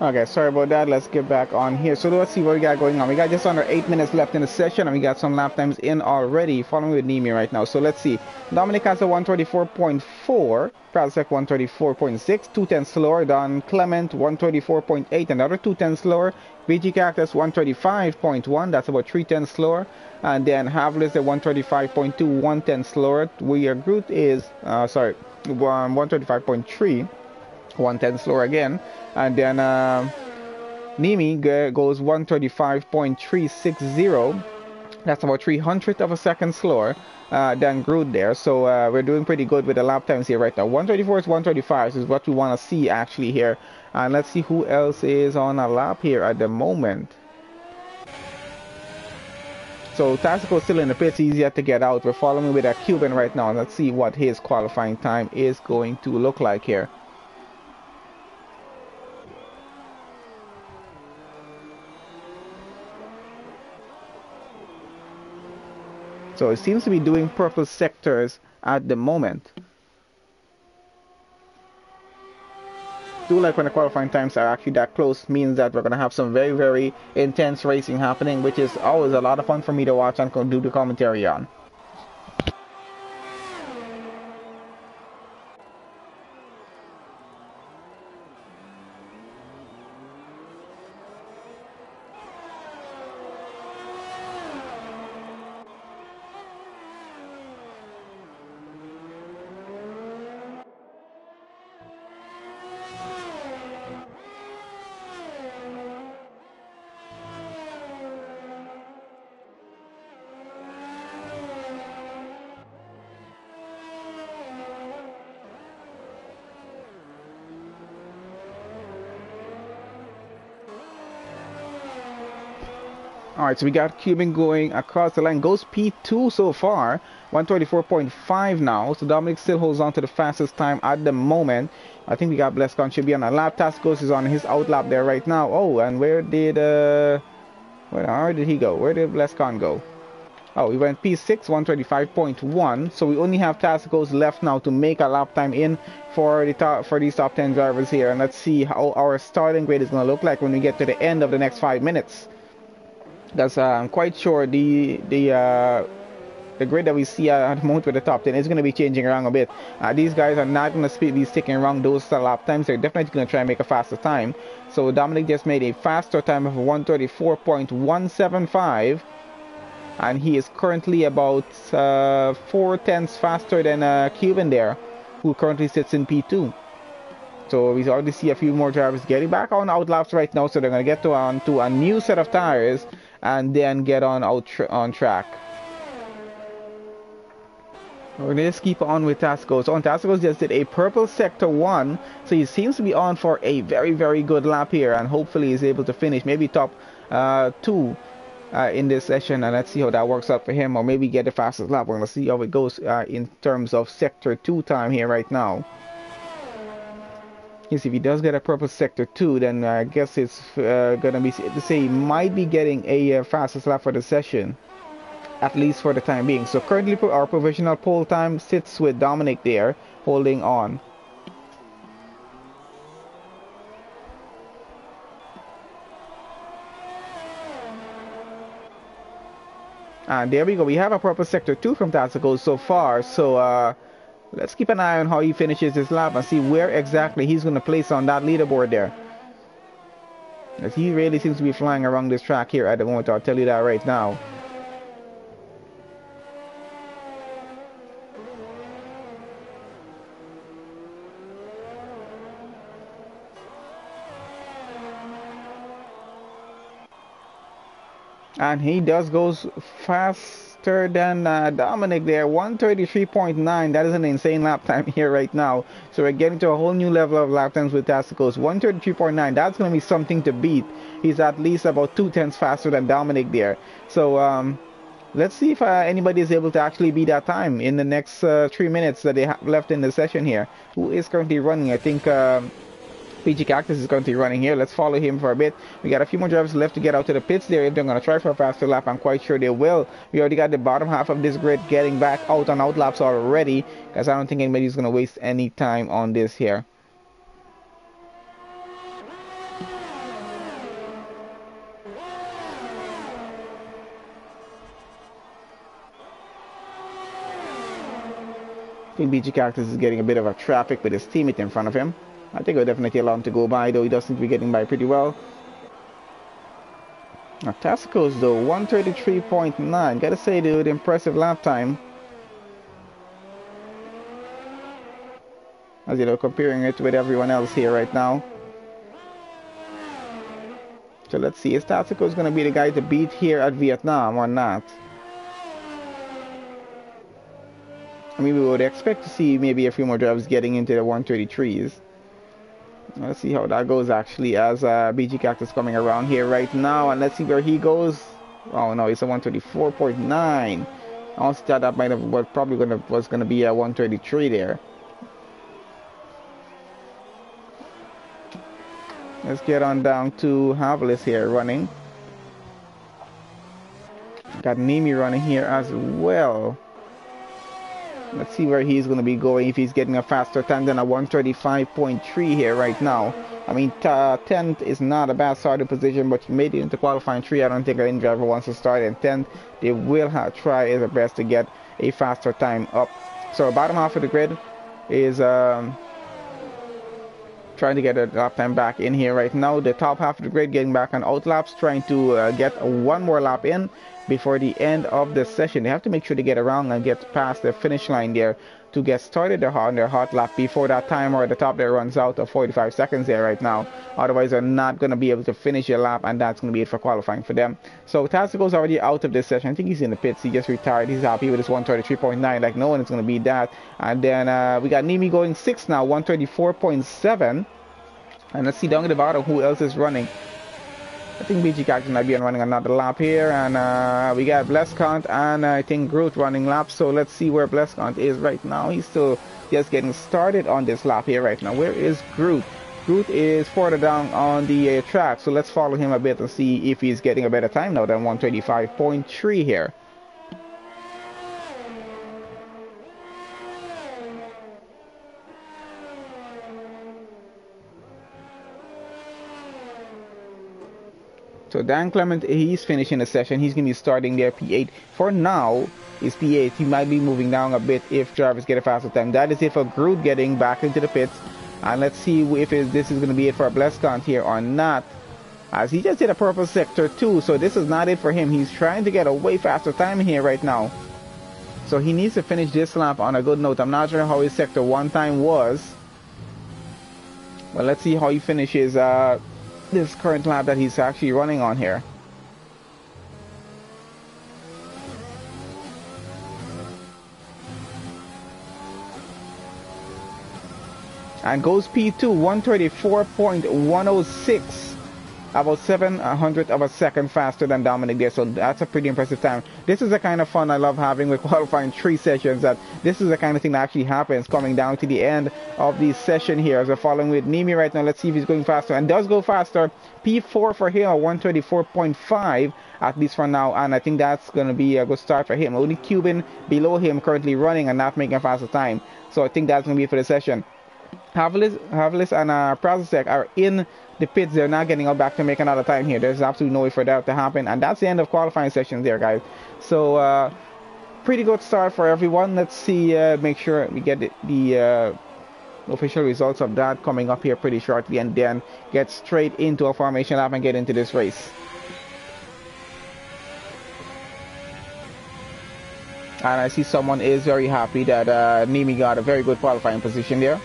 Okay, sorry about that. Let's get back on here. So let's see what we got going on. We got just under 8 minutes left in the session, and we got some lap times in already. Following with Nimi right now. So let's see. Dominic has a 134.4, Prasek 134.6, 210 slower. Don Clement 134.8, another 210 slower. VG Cactus 135.1, that's about 310 slower. And then Havlis at 135.2, 110 slower. Weir Groot is 135.3. 110 slower again, and then Nimi goes 135.360. That's about 300th of a second slower than Groot there. So we're doing pretty good with the lap times here right now. 134 is 135 is what we want to see actually here. And let's see who else is on a lap here at the moment. So Tactical still in the pits, easier to get out. We're following with a Cuban right now, and let's see what his qualifying time is going to look like here. So it seems to be doing purple sectors at the moment. Do like when the qualifying times are actually that close, means that we're going to have some very, very intense racing happening, which is always a lot of fun for me to watch and do the commentary on. Alright, so we got Cuban going across the line. Goes P2 so far. 134.5 now. So Dominic still holds on to the fastest time at the moment. I think we got Blescon should be on a lap. Tascos is on his out lap there right now. Oh, and where did he go? Where did Blescon go? Oh, he went P6, 135.1. So we only have Tascos left now to make a lap time in for these top 10 drivers here. And let's see how our starting grade is going to look like when we get to the end of the next 5 minutes. That's I'm quite sure the grid that we see at the moment with the top 10 is going to be changing around a bit. These guys are not going to be sticking around those lap times. They're definitely going to try and make a faster time. So Dominic just made a faster time of 134.175, and he is currently about 4/10 faster than Cuban there, who currently sits in P2. So we already see a few more drivers getting back on out laps right now. So they're going to get onto a new set of tires and then get on track. We're going to just keep on with Tascos. Tascos just did a purple sector 1, so he seems to be on for a very, very good lap here, and hopefully he's able to finish maybe top 2 in this session, and let's see how that works out for him, or maybe get the fastest lap. We're going to see how it goes in terms of sector 2 time here right now. Yes, if he does get a purple sector 2, then I guess it's gonna be safe to say he might be getting a fastest lap for the session, at least for the time being. So currently our provisional pole time sits with Dominic there, holding on. And there we go. We have a purple sector 2 from Tactical so far. So let's keep an eye on how he finishes his lap and see where exactly he's going to place on that leaderboard there. As he really seems to be flying around this track here at the moment, I'll tell you that right now. And he goes faster than Dominic there, 133.9. That is an insane lap time here right now. So we're getting to a whole new level of lap times with Tascos. 133.9, that's going to be something to beat. He's at least about 2/10 faster than Dominic there. So let's see if anybody is able to actually beat that time in the next 3 minutes that they have left in the session here. Who is currently running? I think PG Cactus is currently running here. Let's follow him for a bit. We got a few more drivers left to get out to the pits there. If they're going to try for a faster lap, I'm quite sure they will. We already got the bottom half of this grid getting back out on out laps already, because I don't think anybody's going to waste any time on this here. I think BG Cactus is getting a bit of a traffic with his teammate in front of him. I think we'll definitely allow him to go by, though he does seem to be getting by pretty well. Now, Tassicos, though, 133.9. Gotta say, dude, impressive lap time. As you know, comparing it with everyone else here right now. So let's see, is Tassicos going to be the guy to beat here at Vietnam or not? I mean, we would expect to see maybe a few more drivers getting into the 133s. Let's see how that goes actually as BG Cactus coming around here right now, and let's see where he goes. Oh no, it's a 134.9. I honestly thought that might have was gonna be a 133 there. Let's get on down to Havlis here running. Got Nimi running here as well. Let's see where he's going to be going, if he's getting a faster time than a 135.3 here right now. I mean, 10th is not a bad starting position, but he made it into qualifying 3. I don't think any driver wants to start in 10th. They will try their best to get a faster time up. So bottom half of the grid is trying to get a lap time back in here right now. The top half of the grid getting back on out laps, trying to get one more lap in before the end of the session. They have to make sure to get around and get past the finish line there to get started on their hot lap before that timer at the top there runs out of 45 seconds there right now. Otherwise, they're not going to be able to finish their lap, and that's going to be it for qualifying for them. So Tassico's already out of this session. I think he's in the pits. He just retired. He's happy with his 133.9. Like, no one is going to beat that. And then we got Nimi going 6th now, 134.7. And let's see down at the bottom who else is running. I think BG Cactus might be running another lap here, and we got Blescant and I think Groot running laps. So let's see where Blescant is right now. He's still just getting started on this lap here right now. Where is Groot? Groot is further down on the track, so let's follow him a bit and see if he's getting a better time now than 125.3 here. So Dan Clement, he's finishing the session. He's going to be starting there P8. For now, is P8. He might be moving down a bit if drivers get a faster time. That is it for Groot getting back into the pits. And let's see if this is going to be it for Blescant here or not. As he just did a purple sector 2, so this is not it for him. He's trying to get a way faster time here right now. So he needs to finish this lap on a good note. I'm not sure how his sector 1 time was. But let's see how he finishes this current lap that he's actually running on here. And goes P2, 134.106. About 700th of a second faster than Dominic there, so that's a pretty impressive time. This is the kind of fun I love having with qualifying 3 sessions, that this is the kind of thing that actually happens coming down to the end of the session here. As we're following with Nimi right now, let's see if he's going faster, and does go faster. P4 for him, 124.5 at least for now, and I think that's going to be a good start for him. Only Cuban below him currently running and not making a faster time, so I think that's going to be it for the session. Havlis and Prasasek are in the pits. They're not getting out back to make another time here. There's absolutely no way for that to happen, and that's the end of qualifying sessions there, guys. So pretty good start for everyone. Let's see, make sure we get the official results of that coming up here pretty shortly, and then get straight into a formation lap and get into this race. And I see someone is very happy that Nimi got a very good qualifying position there.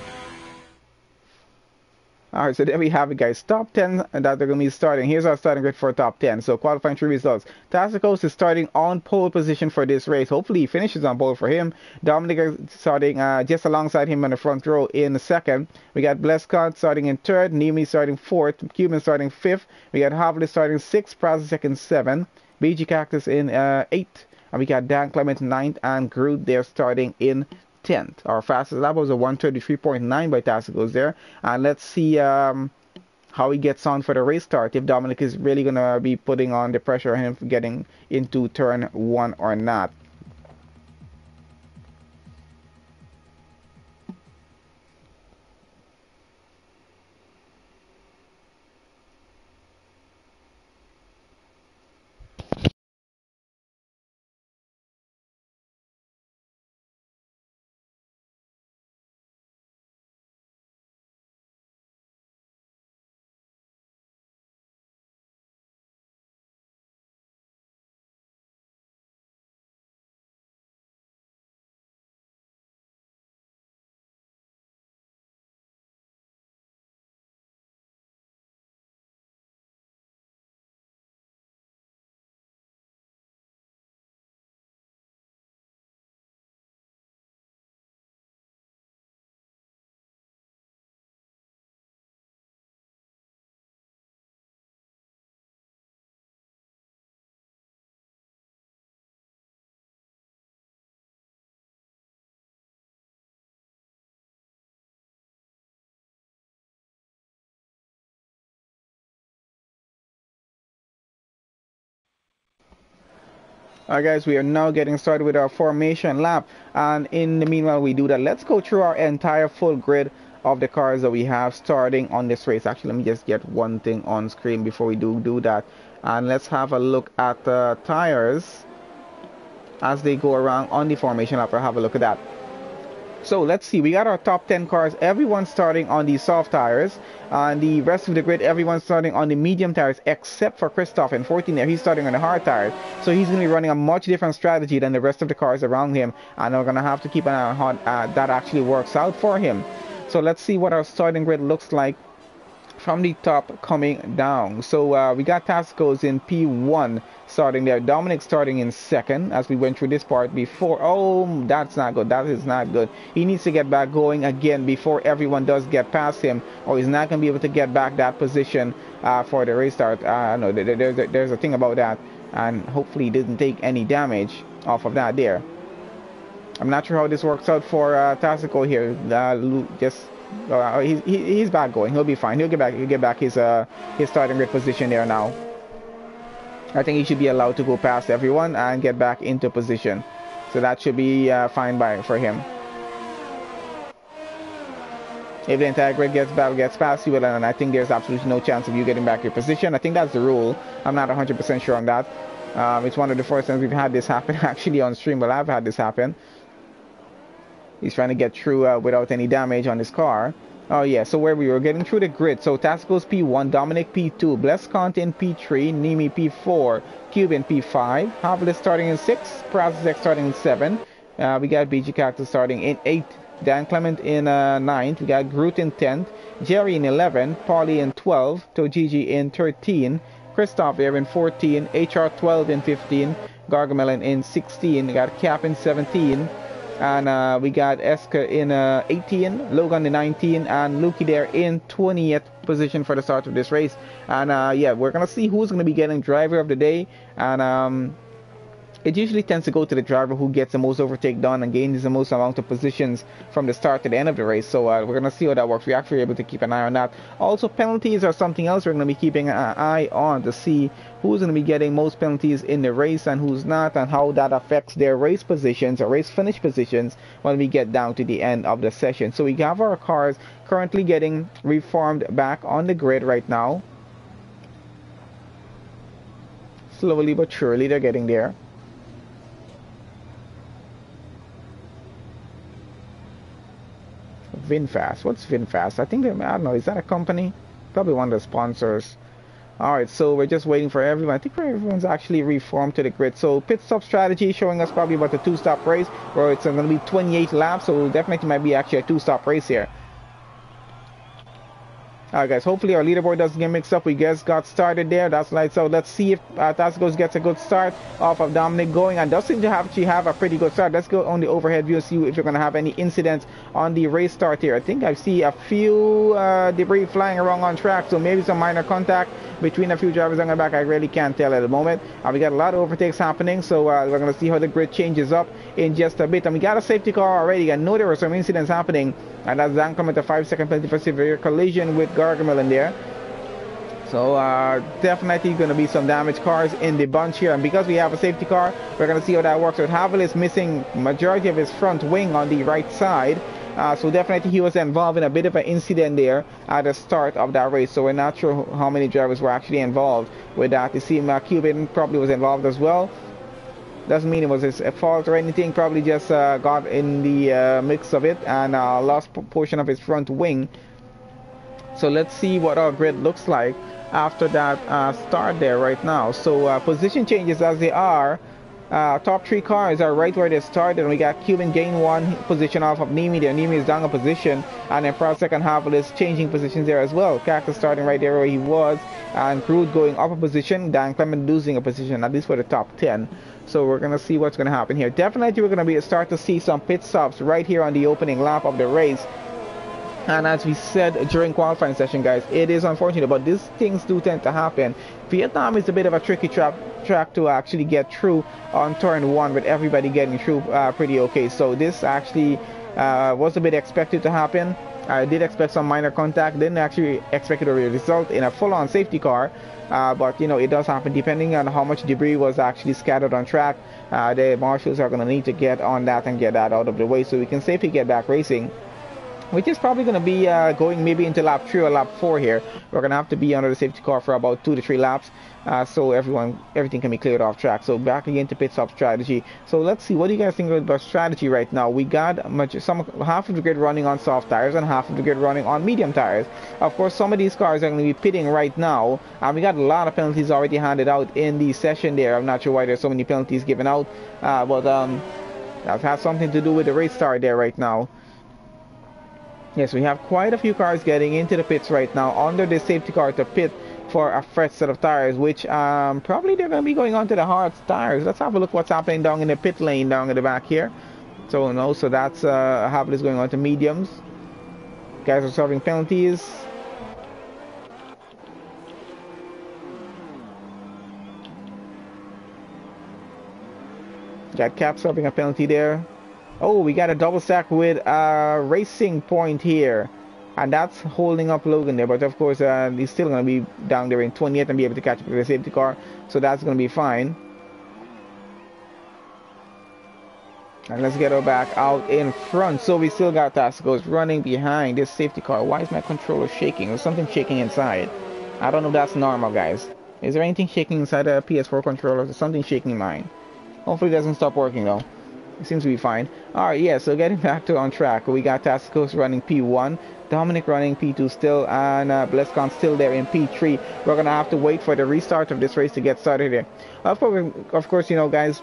Alright, so there we have it, guys. Top 10 that they're going to be starting. Here's our starting grid for top 10. So qualifying 3 results. Tassicos is starting on pole position for this race. Hopefully he finishes on pole for him. Dominic is starting just alongside him on the front row in the second. We got Blescant starting in third. Nimi starting fourth. Cuban starting fifth. We got Havlis starting sixth. Prasasek in seventh. BG Cactus in eighth. And we got Dan Clement ninth. And Groot there starting in 10th. Our fastest lap was a 133.9 by Tassicos there, and let's see how he gets on for the race start, if Dominic is really gonna be putting on the pressure on him for getting into turn 1 or not. Alright guys, we are now getting started with our formation lap, and in the meanwhile we do that, let's go through our entire full grid of the cars that we have starting on this race. Actually, let me just get one thing on screen before we do that, and let's have a look at the tires as they go around on the formation lap. We'll have a look at that. So let's see, we got our top 10 cars, everyone starting on the soft tires, and the rest of the grid, everyone starting on the medium tires, except for Christoph in 14 there. He's starting on the hard tires, so he's going to be running a much different strategy than the rest of the cars around him, and we're going to have to keep an eye on how that actually works out for him. So let's see what our starting grid looks like from the top coming down. So we got Tasco's in P1 starting there, Dominic starting in second, as we went through this part before. Oh, that's not good, that is not good. He needs to get back going again before everyone does get past him, or he's not going to be able to get back that position for the race start. No, there's a thing about that, and hopefully he didn't take any damage off of that there. I'm not sure how this works out for Tasco here. He's back going. He'll be fine. He'll get back his starting grid position there now. I think he should be allowed to go past everyone and get back into position. So that should be fine for him. If the entire grid gets past you, and I think there's absolutely no chance of you getting back your position. I think that's the rule. I'm not 100% sure on that. It's one of the first times we've had this happen actually on stream, but I've had this happen. He's trying to get through without any damage on his car. Oh yeah, so where we were getting through the grid. So Tasco's P1, Dominic P2, Blescont in P3, Nimi P4, Cube in P5, Havlis starting in 6, Prazek starting in 7. We got BG Cactus starting in 8, Dan Clement in 9th, we got Groot in 10th, Jerry in 11, Paulie in 12, Tojiji in 13, Christoph there in 14, HR 12 in 15, Gargamel in 16, we got Cap in 17. And we got Eska in 18, Logan in 19, and Lukey there in 20th position for the start of this race. And yeah, we're going to see who's going to be getting driver of the day. And it usually tends to go to the driver who gets the most overtake done and gains the most amount of positions from the start to the end of the race. So we're going to see how that works. We're actually able to keep an eye on that. Also, penalties are something else we're going to be keeping an eye on to see who's going to be getting most penalties in the race and who's not, and how that affects their race positions or race finish positions when we get down to the end of the session. So we have our cars currently getting reformed back on the grid right now. Slowly but surely they're getting there. VinFast. What's VinFast? I think I don't know. Is that a company? Probably one of the sponsors. Alright, so we're just waiting for everyone. I think everyone's actually reformed to the grid. So pit stop strategy showing us probably about a 2-stop race, where it's going to be 28 laps. So it definitely might be actually a 2-stop race here. Alright guys, hopefully our leaderboard doesn't get mixed up. We just got started there. That's lights out. Let's see if Tascos gets a good start off of Dominic going, and does seem to actually have a pretty good start. Let's go on the overhead view and see if you're going to have any incidents on the race start here. I think I see a few debris flying around on track, so maybe some minor contact between a few drivers on the back. I really can't tell at the moment. We got a lot of overtakes happening, so we're going to see how the grid changes up in just a bit. And we got a safety car already. I know there were some incidents happening, and that's Dan Clement, a 5-second penalty for severe collision with Gargamel in there. So definitely going to be some damaged cars in the bunch here, and because we have a safety car, we're going to see how that works. With Havel is missing majority of his front wing on the right side. So definitely he was involved in a bit of an incident there at the start of that race. So we're not sure how many drivers were actually involved with that. You see, Cuban probably was involved as well. Doesn't mean it was his fault or anything. Probably just got in the mix of it and lost portion of his front wing. So let's see what our grid looks like after that start there right now. So position changes as they are. Top 3 cars are right where they started, and we got Cuban gain 1 position off of Nimi there. Nimi is down a position, and then for second half is changing positions there as well. Cactus starting right there where he was, and Crude going up a position, Dan Clement losing a position, at least for the top 10. So we're going to see what's going to happen here. Definitely we're going to start to see some pit stops right here on the opening lap of the race. And as we said during qualifying session, guys, it is unfortunate, but these things do tend to happen. Vietnam is a bit of a tricky track to actually get through on turn 1, with everybody getting through pretty okay. So this actually was a bit expected to happen. I did expect some minor contact, didn't actually expect it to result in a full-on safety car, but you know, it does happen depending on how much debris was actually scattered on track. The marshals are going to need to get on that and get that out of the way so we can safely get back racing, which is probably going to be going maybe into lap 3 or lap 4 here. We're going to have to be under the safety car for about 2 to 3 laps, so everything can be cleared off track. So back again to pit stop strategy. So let's see, what do you guys think about strategy right now? We got half of the grid running on soft tires and half of the grid running on medium tires. Of course, some of these cars are going to be pitting right now, and we got a lot of penalties already handed out in the session there. I'm not sure why there's so many penalties given out, but that has something to do with the race start there right now. Yes, we have quite a few cars getting into the pits right now under the safety car to pit for a fresh set of tires, which probably they're going to be going on to the hard tires. Let's have a look what's happening down in the pit lane down in the back here. So no, so that's how it is going on to mediums. Guys are serving penalties. Got Cap serving a penalty there. Oh, we got a double stack with a racing point here, and that's holding up Logan there, but of course he's still going to be down there in 20th and be able to catch up with the safety car, so that's going to be fine. And let's get her back out in front. So we still got Tasco's running behind this safety car. Why is my controller shaking? There's something shaking inside. I don't know if that's normal, guys. Is there anything shaking inside a PS4 controller? There's something shaking in mine. Hopefully it doesn't stop working though. It seems to be fine. Alright, yeah, so getting back to on track, we got Tascos running P1, Dominic running P2 still, and Blescon still there in P3. We're going to have to wait for the restart of this race to get started here. Of course, you know, guys,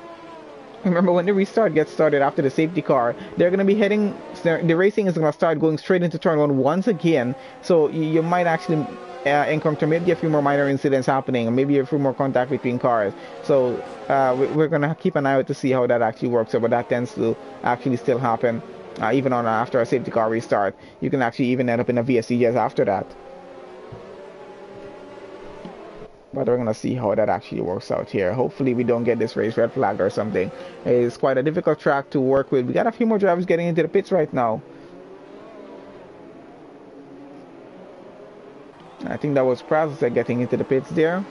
remember when the restart gets started after the safety car, they're going to be heading, the racing is going to start going straight into turn 1 once again, so you might actually encounter maybe a few more minor incidents happening, maybe a few more contact between cars. So we're gonna keep an eye out to see how that actually works. But that tends to actually still happen even on after a safety car restart. You can actually even end up in a VSC just after that. But we're gonna see how that actually works out here. Hopefully we don't get this race red flagged or something. It's quite a difficult track to work with. We got a few more drivers getting into the pits right now. I think that was Praz getting into the pits there.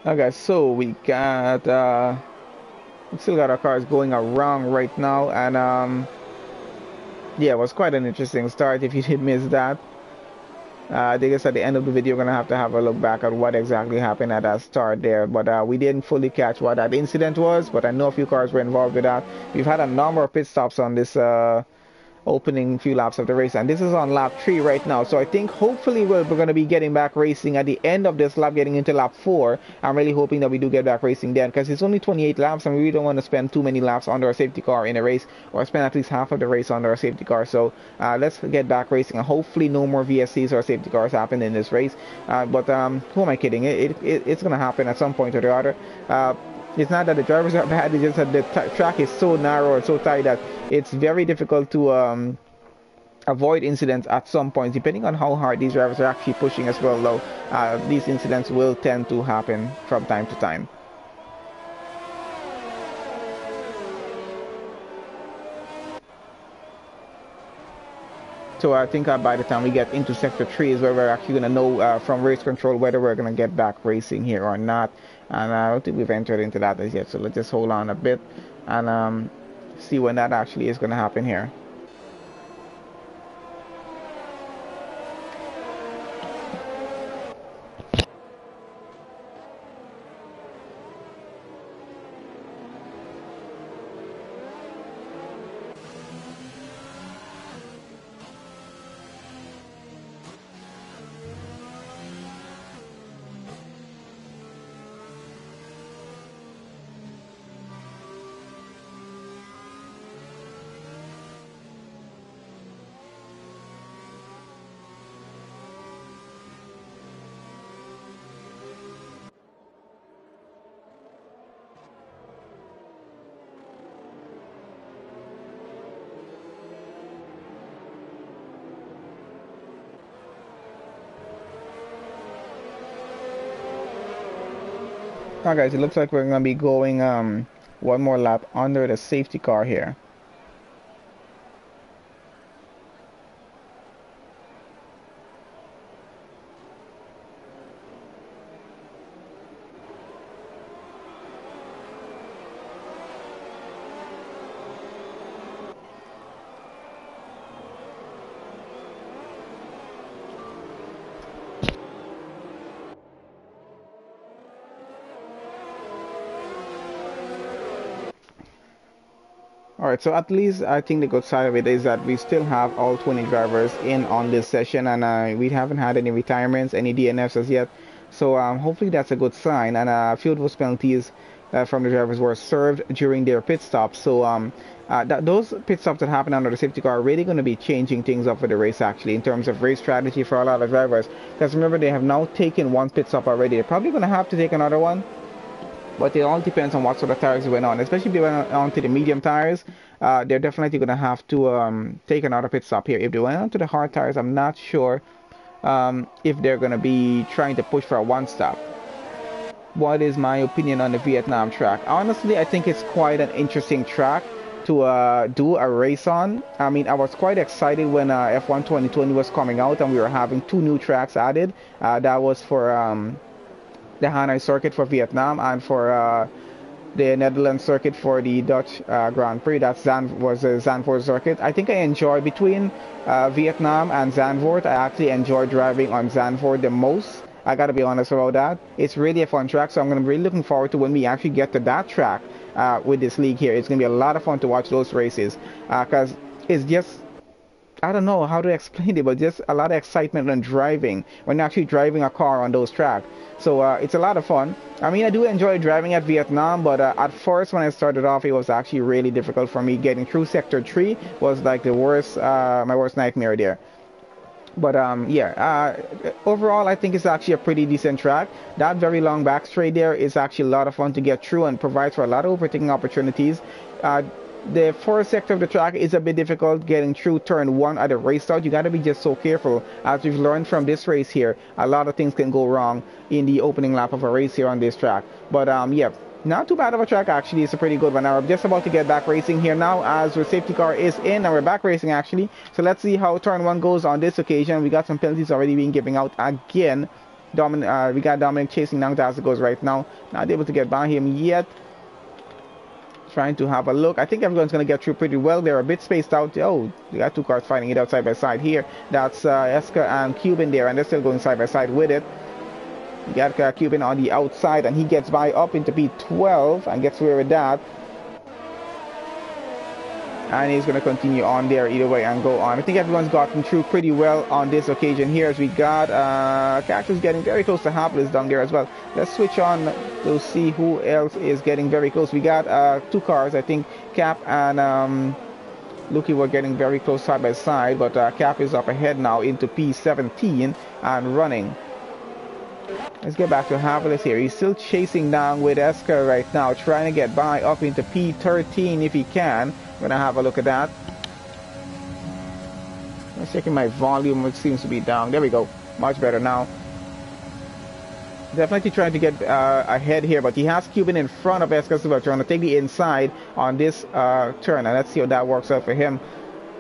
Okay, so we got we still got our cars going around right now, and yeah, it was quite an interesting start. If you did miss that, I guess at the end of the video, we're going to have a look back at what exactly happened at that start there. But we didn't fully catch what that incident was, but I know a few cars were involved with that. We've had a number of pit stops on this opening few laps of the race, and this is on lap 3 right now. So I think hopefully we're going to be getting back racing at the end of this lap, getting into lap 4. I'm really hoping that we do get back racing then, because it's only 28 laps and we really don't want to spend too many laps under a safety car in a race, or spend at least half of the race under a safety car. So let's get back racing, and hopefully no more VSCs or safety cars happen in this race. But who am I kidding? It's going to happen at some point or the other. It's not that the drivers are bad, it's just that the track is so narrow and so tight that it's very difficult to avoid incidents at some point, depending on how hard these drivers are actually pushing as well, though. These incidents will tend to happen from time to time. So I think by the time we get into Sector 3 is where we're actually going to know from race control whether we're going to get back racing here or not. And I don't think we've entered into that as yet. So let's just hold on a bit and see when that actually is going to happen here. Alright guys, it looks like we're going to be going one more lap under the safety car here. Alright, so at least I think the good side of it is that we still have all 20 drivers in on this session, and we haven't had any retirements, any DNFs as yet. So hopefully that's a good sign, and a few of those penalties from the drivers were served during their pit stops. So those pit stops that happen under the safety car are really going to be changing things up for the race, actually, in terms of race strategy for a lot of drivers. Because remember, they have now taken one pit stop already. They're probably going to have to take another one. But it all depends on what sort of tires went on. Especially if they went on to the medium tires, they're definitely going to have to take another pit stop here. If they went on to the hard tires, I'm not sure if they're going to be trying to push for a one stop. What is my opinion on the Vietnam track? Honestly, I think it's quite an interesting track to do a race on. I mean, I was quite excited when F1 2020 was coming out and we were having 2 new tracks added. That was for the Hanoi circuit for Vietnam, and for the Netherlands circuit for the Dutch Grand Prix. That was the Zandvoort circuit. I think I enjoyed between Vietnam and Zandvoort. I actually enjoyed driving on Zandvoort the most. I gotta be honest about that. It's really a fun track, so I'm gonna be really looking forward to when we actually get to that track with this league here. It's gonna be a lot of fun to watch those races because it's just, I don't know how to explain it, but just a lot of excitement on driving when you're actually driving a car on those tracks. So it's a lot of fun. I mean, I do enjoy driving at Vietnam, but at first when I started off, it was actually really difficult for me. Getting through Sector 3 was like the worst, my worst nightmare there. But yeah, overall, I think it's actually a pretty decent track. That very long back straight there is actually a lot of fun to get through and provides for a lot of overtaking opportunities. The first sector of the track is a bit difficult getting through turn 1 at the race start. You got to be just so careful. As we've learned from this race here, a lot of things can go wrong in the opening lap of a race here on this track. But yeah, not too bad of a track actually. It's a pretty good one. Now we're just about to get back racing here now as our safety car is in and we're back racing actually. So let's see how turn 1 goes on this occasion. We got some penalties already being given out again. We got Dominic chasing down as it goes right now. Not able to get by him yet. Trying to have a look. I think everyone's going to get through pretty well. They're a bit spaced out. Oh, we got 2 cars fighting it out side by side here. That's Eska and Cuban there, and they're still going side by side with it. We got Cuban on the outside, and he gets by up into P12 and gets away with that. And he's going to continue on there either way and go on. I think everyone's gotten through pretty well on this occasion here, as we got Cactus getting very close to Hapless down there as well. Let's switch on to see who else is getting very close. We got 2 cars, I think Cap and Lucky were getting very close side by side, but Cap is up ahead now into P17 and running. Let's get back to Havelis here. He's still chasing down with Esker right now, trying to get by up into P13 if he can. I'm gonna have a look at that. I'm checking my volume, which seems to be down. There we go. Much better now. Definitely trying to get ahead here, but he has Cuban in front of Esker, so trying to take the inside on this turn, and let's see how that works out for him.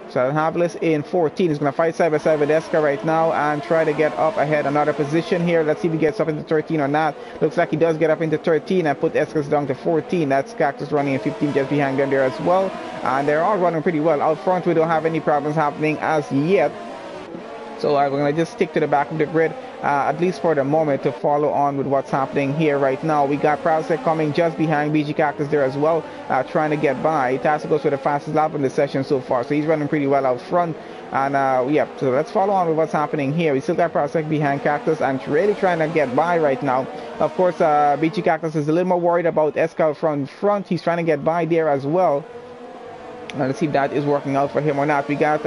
So Havelis in 14 is going to fight side by side with Eska right now and try to get up ahead another position here. Let's see if he gets up into 13 or not. Looks like he does get up into 13 and put Eskas down to 14. That's Cactus running in 15 just behind them there as well. And they're all running pretty well. Out front we don't have any problems happening as yet. So we're going to just stick to the back of the grid, at least for the moment, to follow on with what's happening here right now. We got Prousek coming just behind BG Cactus there as well, trying to get by. Tassi goes for the fastest lap in the session so far, so he's running pretty well out front. And yeah, so let's follow on with what's happening here. We still got Prousek behind Cactus and really trying to get by right now. Of course, BG Cactus is a little more worried about Eska from front. He's trying to get by there as well. Now let's see if that is working out for him or not. We got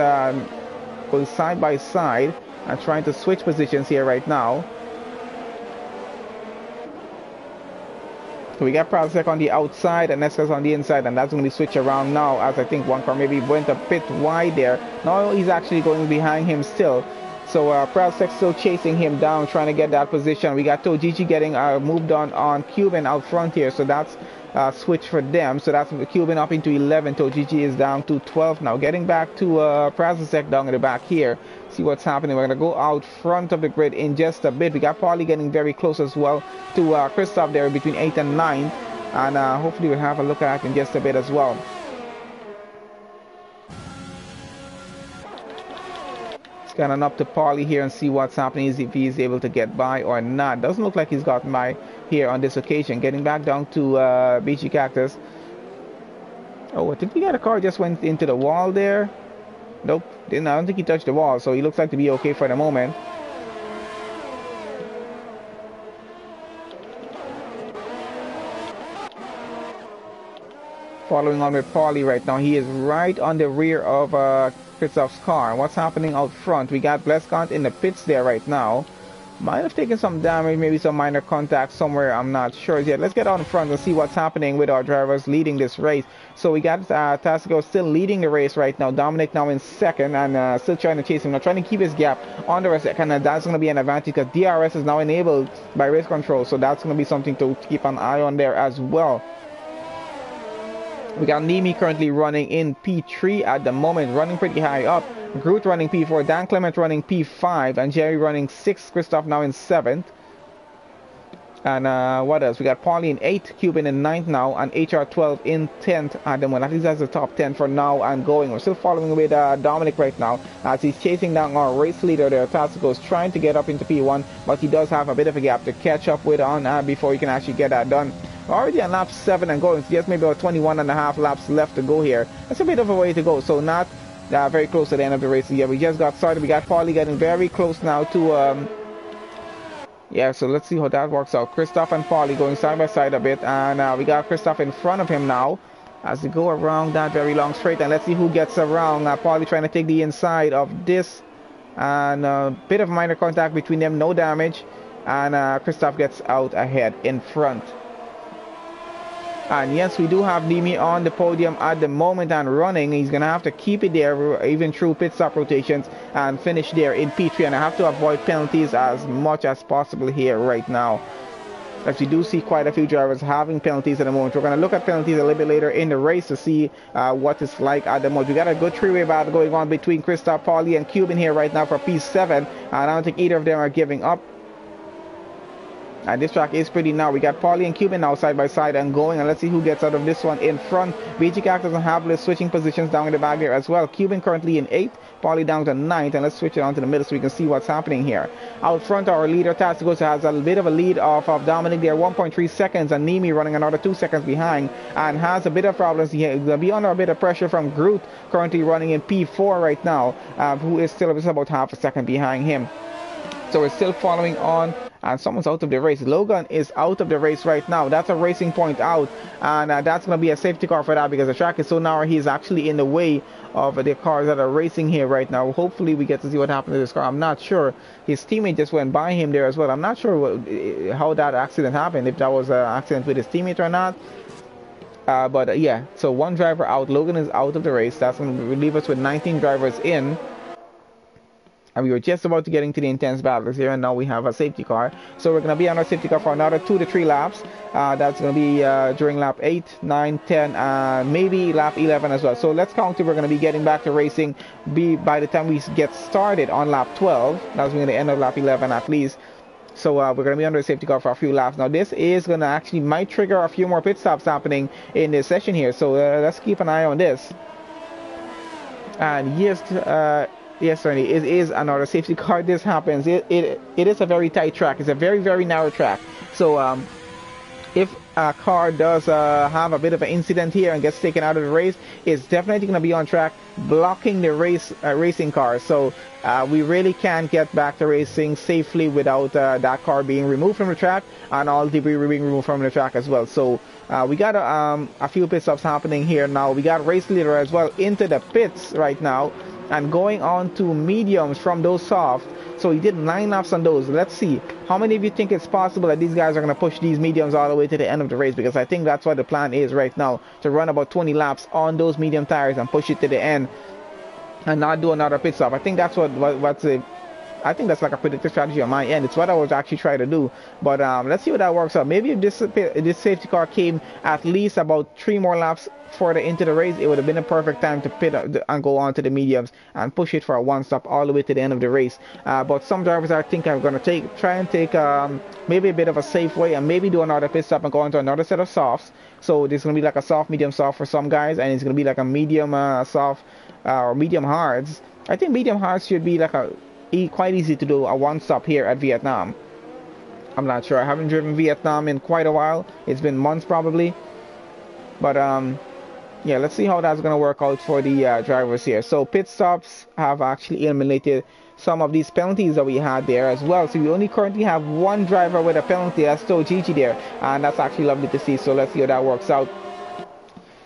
going side by side and trying to switch positions here right now. So we got Prousek on the outside and Eska's on the inside, and that's going to switch around now, as I think one car maybe went a bit wide there. Now he's actually going behind him still. So Prasek still chasing him down, trying to get that position. We got Tojiji getting moved on Cuban out front here, so that's switch for them. So that's Cuban up into 11. Tojiji is down to 12 now. Getting back to Prasek down in the back here. See what's happening. We're going to go out front of the grid in just a bit. We got Paulie getting very close as well to Christoph there between 8 and 9. And hopefully we'll have a look at it in just a bit as well. Scanning up to Paulie here and see what's happening, if he's able to get by or not. Doesn't look like he's gotten by here on this occasion. Getting back down to Beachy Cactus. Oh, I think we got a car just went into the wall there. Nope, didn't. I don't think he touched the wall, so he looks like to be okay for the moment. Following on with Paulie right now. He is right on the rear of Christoph's car. What's happening out front? We got Blescant in the pits there right now. Might have taken some damage, maybe some minor contact somewhere, I'm not sure yet. Let's get out in front and see what's happening with our drivers leading this race. So we got Tassico still leading the race right now. Dominic now in second and still trying to chase him, now trying to keep his gap on the second, and that's going to be an advantage because DRS is now enabled by race control, so that's going to be something to keep an eye on there as well. We got Nimi currently running in P3 at the moment, running pretty high up. Groot running P4, Dan Clement running P5, and Jerry running 6th, Christoph now in 7th. And what else? We got Paulie in 8th, Cuban in 9th now, and HR12 in 10th at the moment. At least that's the top 10 for now and going. We're still following with Dominic right now as he's chasing down our race leader there. Tassico's trying to get up into P1, but he does have a bit of a gap to catch up with on before he can actually get that done. We're already on lap 7 and going, so just maybe about 21 and a half laps left to go here. That's a bit of a way to go, so not very close to the end of the race. Yeah, we just got started. We got Paulie getting very close now to yeah, so let's see how that works out. Christoph and Paulie going side by side a bit, and we got Christoph in front of him now as they go around that very long straight. And let's see who gets around. Paulie trying to take the inside of this, and a bit of minor contact between them, no damage, and Christoph gets out ahead in front. And yes, we do have Nimi on the podium at the moment and running. He's going to have to keep it there even through pit stop rotations and finish there in P3. And I have to avoid penalties as much as possible here right now, as we do see quite a few drivers having penalties at the moment. We're going to look at penalties a little bit later in the race to see what it's like at the moment. We got a good three-way battle going on between Christoph, Paulie, and Cuban here right now for P7. And I don't think either of them are giving up. And this track is pretty now. We got Paulie and Cuban now side by side and going. And let's see who gets out of this one in front. BG Cactus and Havlis switching positions down in the back here as well. Cuban currently in 8th. Paulie down to 9th. And let's switch it on to the middle so we can see what's happening here. Out front, our leader, Tasticos, has a bit of a lead off of Dominic there. 1.3 seconds. And Nimi running another 2 seconds behind. And has a bit of problems. He'll be under a bit of pressure from Groot, currently running in P4 right now. Who is still about half a second behind him. So we're still following on, and someone's out of the race. Logan is out of the race right now. That's a racing point out, and that's going to be a safety car for that because the track is so narrow. He's actually in the way of the cars that are racing here right now. Hopefully we get to see what happened to this car. I'm not sure. His teammate just went by him there as well. I'm not sure how that accident happened, if that was an accident with his teammate or not. But yeah, so one driver out. Logan is out of the race. That's going to leave us with 19 drivers in. And we were just about to get into the intense battles here, and now we have a safety car. So we're going to be on our safety car for another 2 to 3 laps. That's going to be during lap 8, 9, 10, maybe lap 11 as well. So let's count it. We're going to be getting back to racing by the time we get started on lap 12. That's going to be the end of lap 11 at least. So we're going to be under the safety car for a few laps. Now this is going to actually might trigger a few more pit stops happening in this session here. So let's keep an eye on this. And yes, certainly, it is another safety car. This happens. It is a very tight track. It's a very, very narrow track. So if a car does have a bit of an incident here and gets taken out of the race, it's definitely going to be on track, blocking the racing car. So we really can't get back to racing safely without that car being removed from the track and all debris being removed from the track as well. So we got a few pit stops happening here now. We got race leader as well into the pits right now, and going on to mediums from those soft. So he did 9 laps on those. Let's see, how many of you think it's possible that these guys are going to push these mediums all the way to the end of the race? Because I think that's what the plan is right now, to run about 20 laps on those medium tires and push it to the end and not do another pit stop. I think that's what's I think that's like a predictive strategy on my end. It's what I was actually trying to do. But let's see what that works out. Maybe if this safety car came at least about 3 more laps further into the race, it would have been a perfect time to pit and go on to the mediums and push it for a one stop all the way to the end of the race. But some drivers I think are going to try and take maybe a bit of a safe way and maybe do another pit stop and go on to another set of softs. So this is going to be like a soft, medium, soft for some guys, and it's going to be like a medium, soft, or medium hards. I think medium hards should be like quite easy to do a one stop here at Vietnam. I'm not sure. I haven't driven Vietnam in quite a while. It's been months probably. But yeah, let's see how that's going to work out for the drivers here. So pit stops have actually eliminated some of these penalties that we had there as well. So we only currently have one driver with a penalty. That's still Gigi there, and that's actually lovely to see. So let's see how that works out.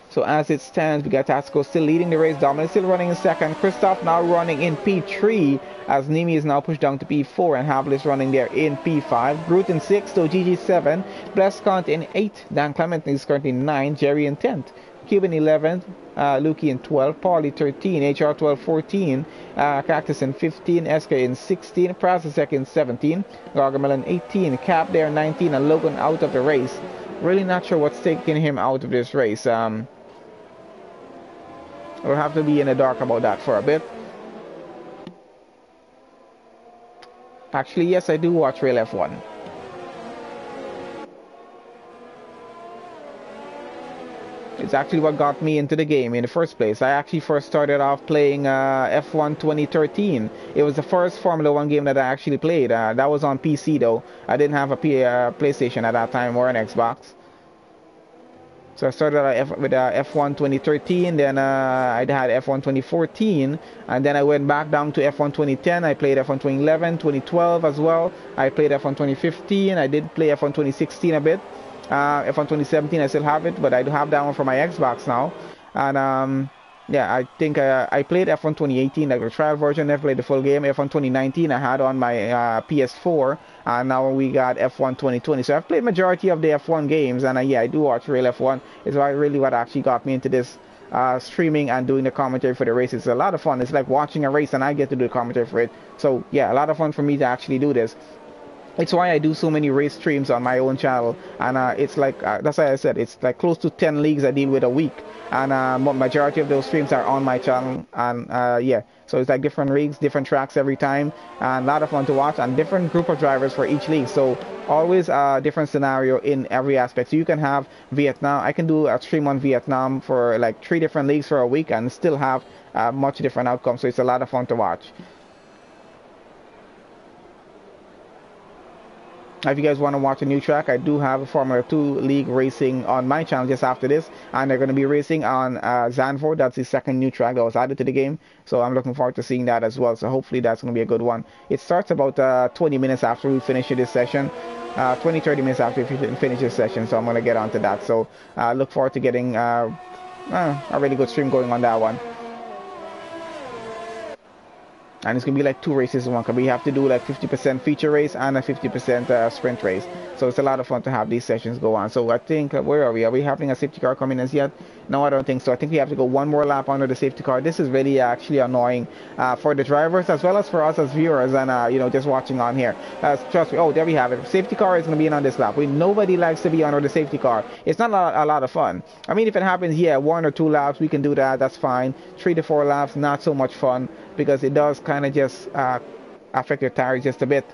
So as it stands, we got Tasco still leading the race. Dominic still running in second. Christoph now running in P3 as Nimi is now pushed down to P4 and Havel is running there in P5. Groot in 6, so Gigi 7. Blescont in 8. Dan Clement is currently 9. Jerry in 10th. Cuban 11th. Lukey in 12. Paulie 13. HR 12 14. Cactus in 15. SK in 16. Prasasek in 17. Gargamel in 18. Cap there 19. And Logan out of the race. Really not sure what's taking him out of this race. We'll have to be in the dark about that for a bit. Actually, yes, I do watch Real F1. It's actually what got me into the game in the first place. I actually first started off playing F1 2013. It was the first Formula 1 game that I actually played. That was on PC though. I didn't have a PlayStation at that time or an Xbox. So I started with F1 2013, then I had F1 2014, and then I went back down to F1 2010. I played F1 2011, 2012 as well. I played F1 2015. I did play F1 2016 a bit. F1 2017 I still have it, but I do have that one for my Xbox now. And yeah, I think I played F1 2018, like the trial version. Never played the full game. F1 2019 I had on my PS4, and now we got F1 2020. So I've played majority of the F1 games, and yeah, I do watch Real F1. It's really what actually got me into this streaming and doing the commentary for the race. It's a lot of fun. It's like watching a race, and I get to do the commentary for it. So yeah, a lot of fun for me to actually do this. It's why I do so many race streams on my own channel, and it's like that's why I said it's like close to 10 leagues I deal with a week, and majority of those streams are on my channel. And yeah, so it's like different leagues, different tracks every time, and a lot of fun to watch, and different group of drivers for each league. So always a different scenario in every aspect. So you can have Vietnam. I can do a stream on Vietnam for like 3 different leagues for a week and still have much different outcomes. So it's a lot of fun to watch. If you guys want to watch a new track, I do have a Formula 2 League racing on my channel just after this, and they're going to be racing on Zandvoort. That's the second new track that was added to the game, so I'm looking forward to seeing that as well. So hopefully that's going to be a good one. It starts about 20 minutes after we finish this session, 20-30 minutes after we finish this session, so I'm going to get onto that. So look forward to getting a really good stream going on that one. And it's going to be like 2 races in one, because we have to do like 50% feature race and a 50% sprint race. So it's a lot of fun to have these sessions go on. So I think, where are we? Are we having a safety car coming as yet? No, I don't think so. I think we have to go one more lap under the safety car. This is really actually annoying for the drivers as well as for us as viewers and, you know, just watching on here. Trust me. Oh, there we have it. Safety car is going to be in on this lap. Nobody likes to be under the safety car. It's not a lot of fun. I mean, if it happens, yeah, 1 or 2 laps, we can do that. That's fine. 3 to 4 laps, not so much fun, because it does kind of just affect your tires just a bit.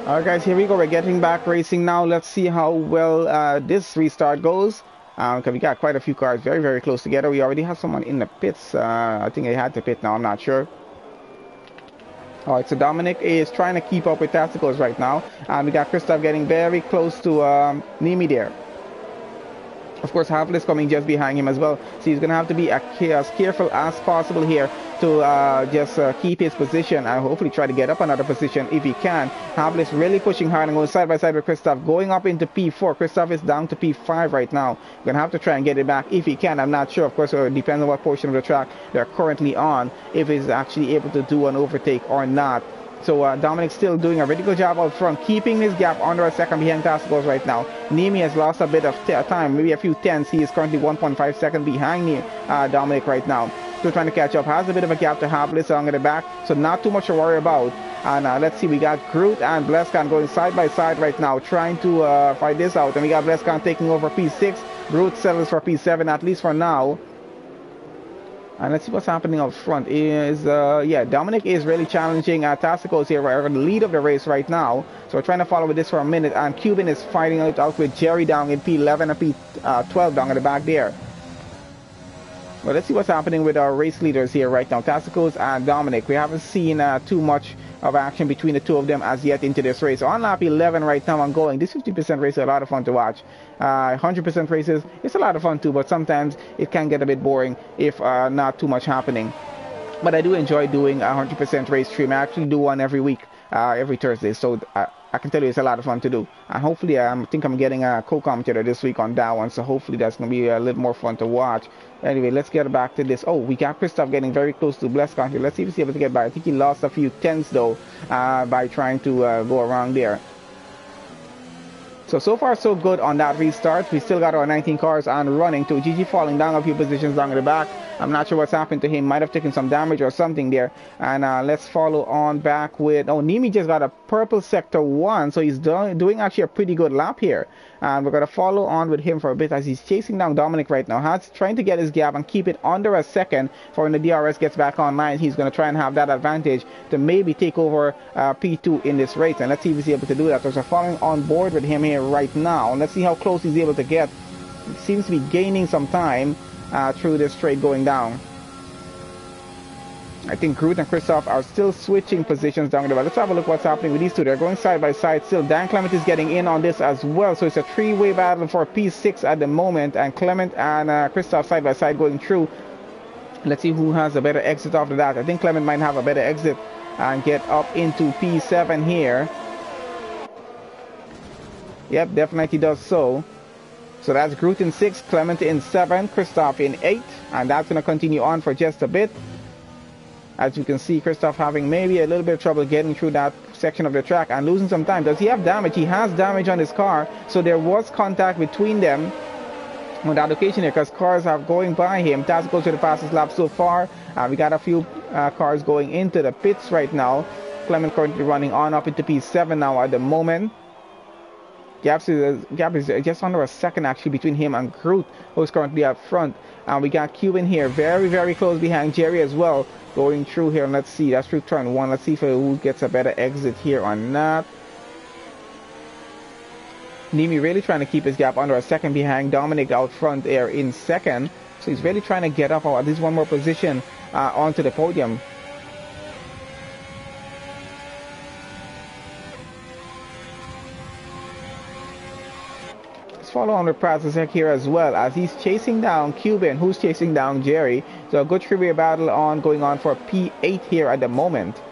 Alright guys, here we go. We're getting back racing now. Let's see how well this restart goes. Because we got quite a few cars very, very close together. We already have someone in the pits. I think they had to pit now. I'm not sure. Alright, so Dominic is trying to keep up with Tacticals right now. And we got Christoph getting very close to Nimi there. Of course, Halfle is coming just behind him as well, so he's going to have to be as careful as possible here to just keep his position and hopefully try to get up another position if he can. Halfle is really pushing hard and going side by side with Christoph, going up into P4. Christoph is down to P5 right now. Going to have to try and get it back if he can. I'm not sure. Of course, it depends on what portion of the track they're currently on, if he's actually able to do an overtake or not. So Dominic's still doing a really good job out front, keeping his gap under a second behind Tascos right now. Nimi has lost a bit of time, maybe a few tenths. He is currently 1.5 seconds behind Dominic right now. Still trying to catch up, has a bit of a gap to Hablis along the back, so not too much to worry about. And let's see, we got Groot and Bleskan going side by side right now, trying to fight this out. And we got Bleskan taking over P6. Groot settles for P7, at least for now. And let's see what's happening up front. Yeah, Dominic is really challenging Tassicos here, right, on the lead of the race right now. So we're trying to follow with this for a minute. And Cuban is fighting out with Jerry down in P11 and P12 down in the back there. Well, let's see what's happening with our race leaders here right now, Tassicos and Dominic. We haven't seen too much of action between the two of them as yet into this race. So on lap 11 right now ongoing. This 50% race is a lot of fun to watch. 100% races, it's a lot of fun too, but sometimes it can get a bit boring if not too much happening. But I do enjoy doing a 100% race stream. I actually do one every week, every Thursday. So I can tell you it's a lot of fun to do. And hopefully, I think I'm getting a co-commentator this week on that one. So hopefully that's going to be a little more fun to watch. Anyway, let's get back to this. Oh, we got Christoph getting very close to Bleskan here. Let's see if he's able to get by. I think he lost a few tenths, though, by trying to go around there. So far, so good on that restart. We still got our 19 cars on running. To GG falling down a few positions down in the back. I'm not sure what's happened to him. Might have taken some damage or something there. And let's follow on back with... Oh, Nimi just got a purple sector 1. So he's doing actually a pretty good lap here. And we're going to follow on with him for a bit as he's chasing down Dominic right now. He's trying to get his gap and keep it under a second for when the DRS gets back online. He's going to try and have that advantage to maybe take over P2 in this race. And let's see if he's able to do that. So we're following on board with him here right now. Let's see how close he's able to get. He seems to be gaining some time through this straight going down. I think Groot and Christoph are still switching positions down the road. Let's have a look what's happening with these two. They're going side by side still. Dan Clement is getting in on this as well. So it's a three-way battle for P6 at the moment. And Clement and Christoph side by side going through. Let's see who has a better exit after that. I think Clement might have a better exit and get up into P7 here. Yep, definitely does so. So that's Groot in 6, Clement in 7, Christoph in 8. And that's going to continue on for just a bit. As you can see, Christoph having maybe a little bit of trouble getting through that section of the track and losing some time. Does he have damage? He has damage on his car. So there was contact between them on that occasion here because cars are going by him. Taz goes to the fastest lap so far. We got a few cars going into the pits right now. Clement currently running on up into P7 now at the moment. Gap is just under a second actually between him and Groot, who's currently up front. And we got Cuban here very, very close behind Jerry as well. Going through here, and let's see, that's through turn 1. Let's see if who gets a better exit here or not. Nimi really trying to keep his gap under a second behind Dominic out front there in second. So he's really trying to get up or at least one more position onto the podium. Follow on with Prasasek here as well as he's chasing down Cuban, who's chasing down Jerry. So a good three-way battle going on for P8 here at the moment.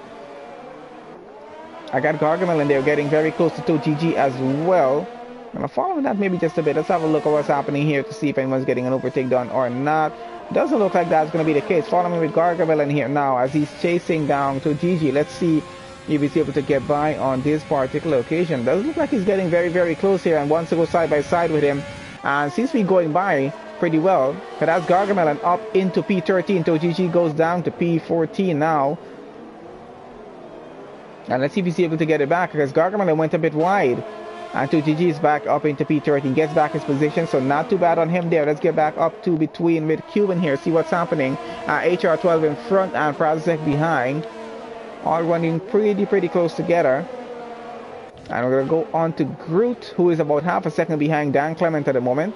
I got Gargamel and they're getting very close to GG as well. I'm gonna follow that maybe just a bit. Let's have a look at what's happening here to see if anyone's getting an overtake done or not. Doesn't look like that's gonna be the case. Following with Gargamel in here now as he's chasing down GG. Let's see if he's able to get by on this particular occasion. Doesn't look like he's getting very, very close here and wants to go side by side with him. And seems to be going by pretty well. But that's Gargamel and up into P13. GG goes down to P14 now. And let's see if he's able to get it back because Gargamel went a bit wide. And GG is back up into P13. Gets back his position, so not too bad on him there. Let's get back up to between with Cuban here. See what's happening. HR12 in front and Prasek behind. All running pretty close together. And we're going to go on to Groot, who is about half a second behind Dan Clement at the moment.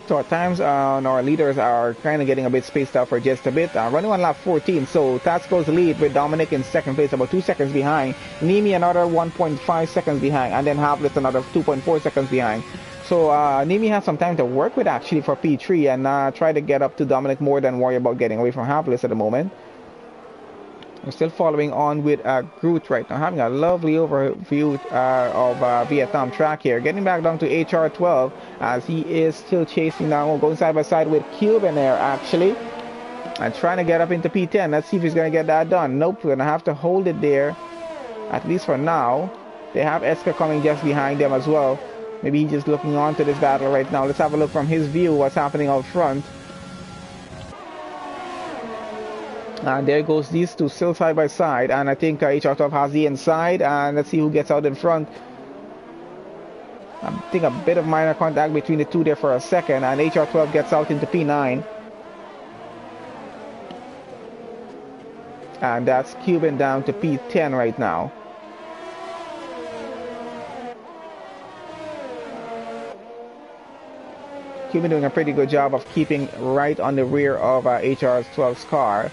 So at times our leaders are kind of getting a bit spaced out for just a bit. Running on lap 14, so Tasco's lead with Dominic in second place, about 2 seconds behind. Nimi another 1.5 seconds behind, and then Havlis another 2.4 seconds behind. So Nimi has some time to work with actually for P3 and try to get up to Dominic more than worry about getting away from Havlis at the moment. We're still following on with Groot right now, having a lovely overview of Vietnam track here. Getting back down to HR12 as he is still chasing down, going side by side with Cuban there actually. And trying to get up into P10. Let's see if he's going to get that done. Nope, we're going to have to hold it there, at least for now. They have Esker coming just behind them as well. Maybe he's just looking on to this battle right now. Let's have a look from his view what's happening out front. There goes these two still side by side, and I think HR12 has the inside, and let's see who gets out in front. I think a bit of minor contact between the two there for a second, and HR12 gets out into P9. And that's Cuban down to P10 right now. Cuban doing a pretty good job of keeping right on the rear of HR12's car.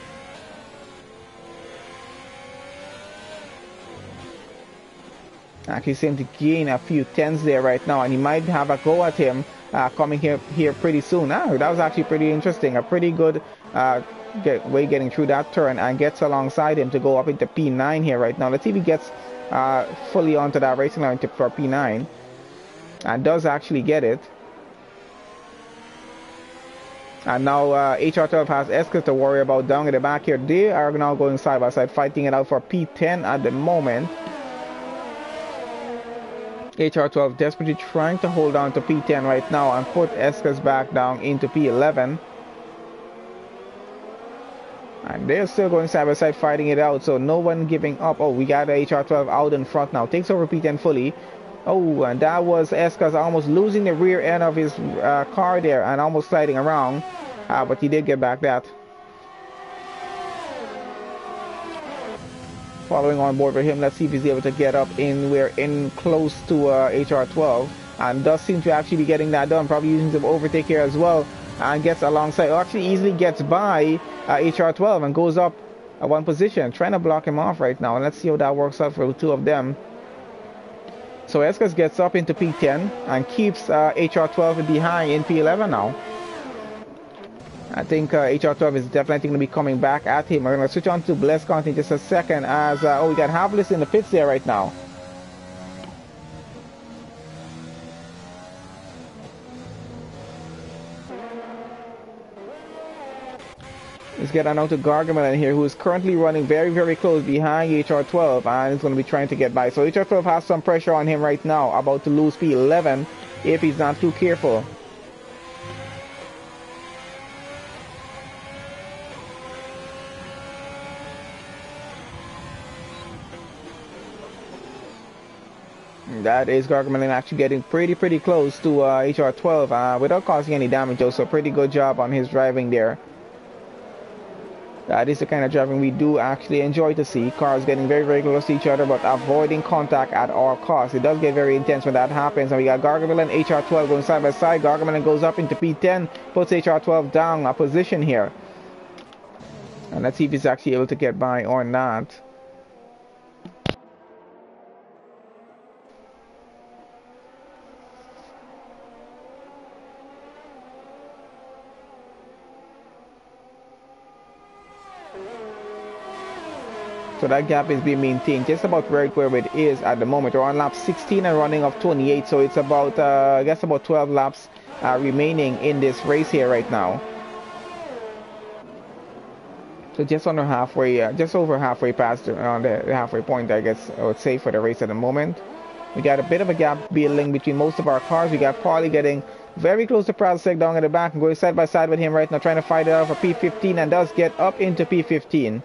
Actually seems to gain a few tens there right now, and he might have a go at him coming here pretty soon. That was actually pretty interesting. A pretty good way getting through that turn, and gets alongside him to go up into P9 here right now. Let's see if he gets fully onto that racing line for P9, and does actually get it. And now HR12 has Esker to worry about down at the back here. They are now going side by side, fighting it out for P10 at the moment. HR12 desperately trying to hold on to P10 right now and put Esker's back down into P11. And they're still going side by side, fighting it out, so no one giving up. Oh, we got HR12 out in front now. Takes over P10 fully. Oh, and that was Esker's almost losing the rear end of his car there and almost sliding around. But he did get back that. Following on board for him, let's see if he's able to get up in. We're in close to HR12, and does seem to actually be getting that done. Probably using some overtake here as well, and gets alongside. Actually easily gets by HR12 and goes up one position, trying to block him off right now. And let's see how that works out for the two of them. So Eskers gets up into P10 and keeps HR12 behind in P11 now. I think HR12 is definitely going to be coming back at him. We're going to switch on to Bless Count in just a second as, we got Havlis in the pits there right now. Let's get on to Gargamel here, who is currently running very, very close behind HR12 and is going to be trying to get by. So HR12 has some pressure on him right now, about to lose P11 if he's not too careful. That is Gargamel actually getting pretty close to HR12 without causing any damage, so pretty good job on his driving there. That is the kind of driving we do actually enjoy to see. Cars getting very, very close to each other, but avoiding contact at all costs. It does get very intense when that happens. And we got Gargamel and HR12 going side by side. Gargamel goes up into P10, puts HR12 down a position here. And let's see if he's actually able to get by or not. So that gap is being maintained just about right where it is at the moment. We're on lap 16 and running off 28, so it's about I guess about 12 laps remaining in this race here right now. So just under halfway, just over halfway past the halfway point, I guess I would say, for the race at the moment. We got a bit of a gap building between most of our cars. We got Paulie getting very close to Prasek down at the back and going side by side with him right now, trying to fight it out for P15, and does get up into P15.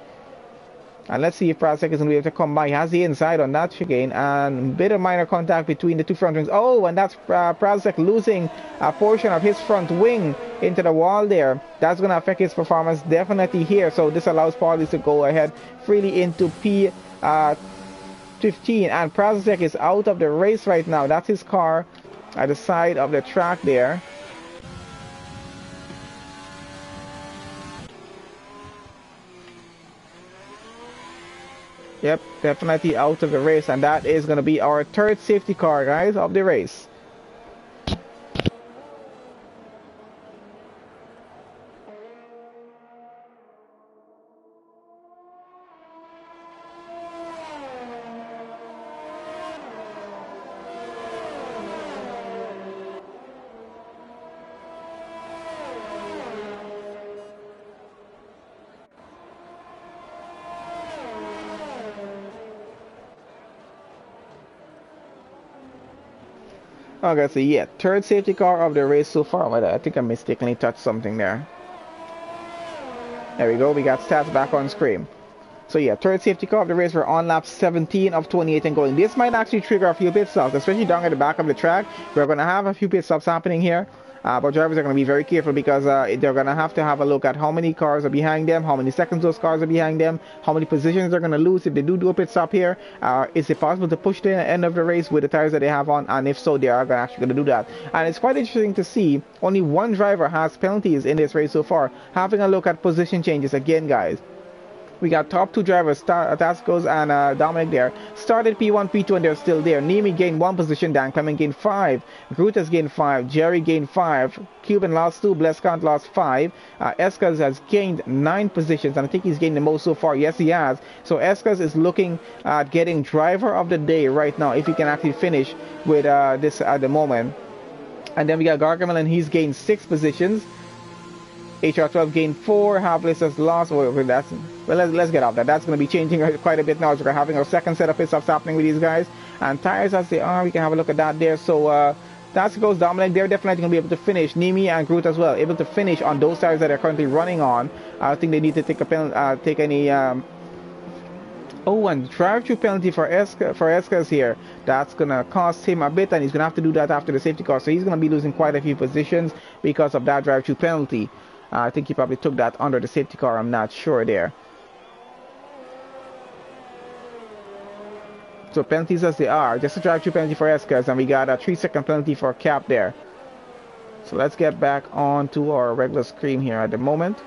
And let's see if Prasek is going to be able to come by. He has the inside on that chicane, and a bit of minor contact between the two front wings. Oh, and that's Prasek losing a portion of his front wing into the wall there. That's going to affect his performance definitely here. So this allows Paulie to go ahead freely into P15, and Prasek is out of the race right now. That's his car at the side of the track there. Yep, definitely out of the race, and that is going to be our third safety car, guys, of the race. Okay, so yeah, third safety car of the race so far. But I think I mistakenly touched something there. There we go. We got stats back on screen. So yeah, third safety car of the race. We're on lap 17 of 28 and going. This might actually trigger a few pit stops, especially down at the back of the track. We're going to have a few pit stops happening here. But drivers are going to be very careful because they're going to have a look at how many cars are behind them, how many seconds those cars are behind them, how many positions they're going to lose if they do a pit stop here. Is it possible to push the end of the race with the tires that they have on? And if so, they are actually going to do that. And it's quite interesting to see only one driver has penalties in this race so far. Having a look at position changes again, guys. We got top two drivers, Tascos and Dominic there. Started P1, P2, and they're still there. Nimi gained 1 position, Dan Clement gained 5. Grutas gained 5. Jerry gained 5. Cuban lost 2. Blescant lost 5. Escas has gained 9 positions, and I think he's gained the most so far. Yes, he has. So Escas is looking at getting driver of the day right now, if he can actually finish with this at the moment. And then we got Gargamel, and he's gained 6 positions. HR12 gained 4. Havlis has lost. Well, let's get off that. That's going to be changing quite a bit now. So we're having our second set of pit stops happening with these guys. And tires as they are, we can have a look at that there. So that's goes Dominic. They're definitely going to be able to finish. Nimi and Groot as well, able to finish on those tires that they're currently running on. I think they need to take any. Oh, and drive-through penalty for Escas here. That's going to cost him a bit, and he's going to have to do that after the safety car. So he's going to be losing quite a few positions because of that drive-through penalty. I think he probably took that under the safety car. I'm not sure there. So penalties as they are. Just a drive-through penalty for Escas, and we got a 3-second penalty for Cap there. So let's get back on to our regular screen here at the moment.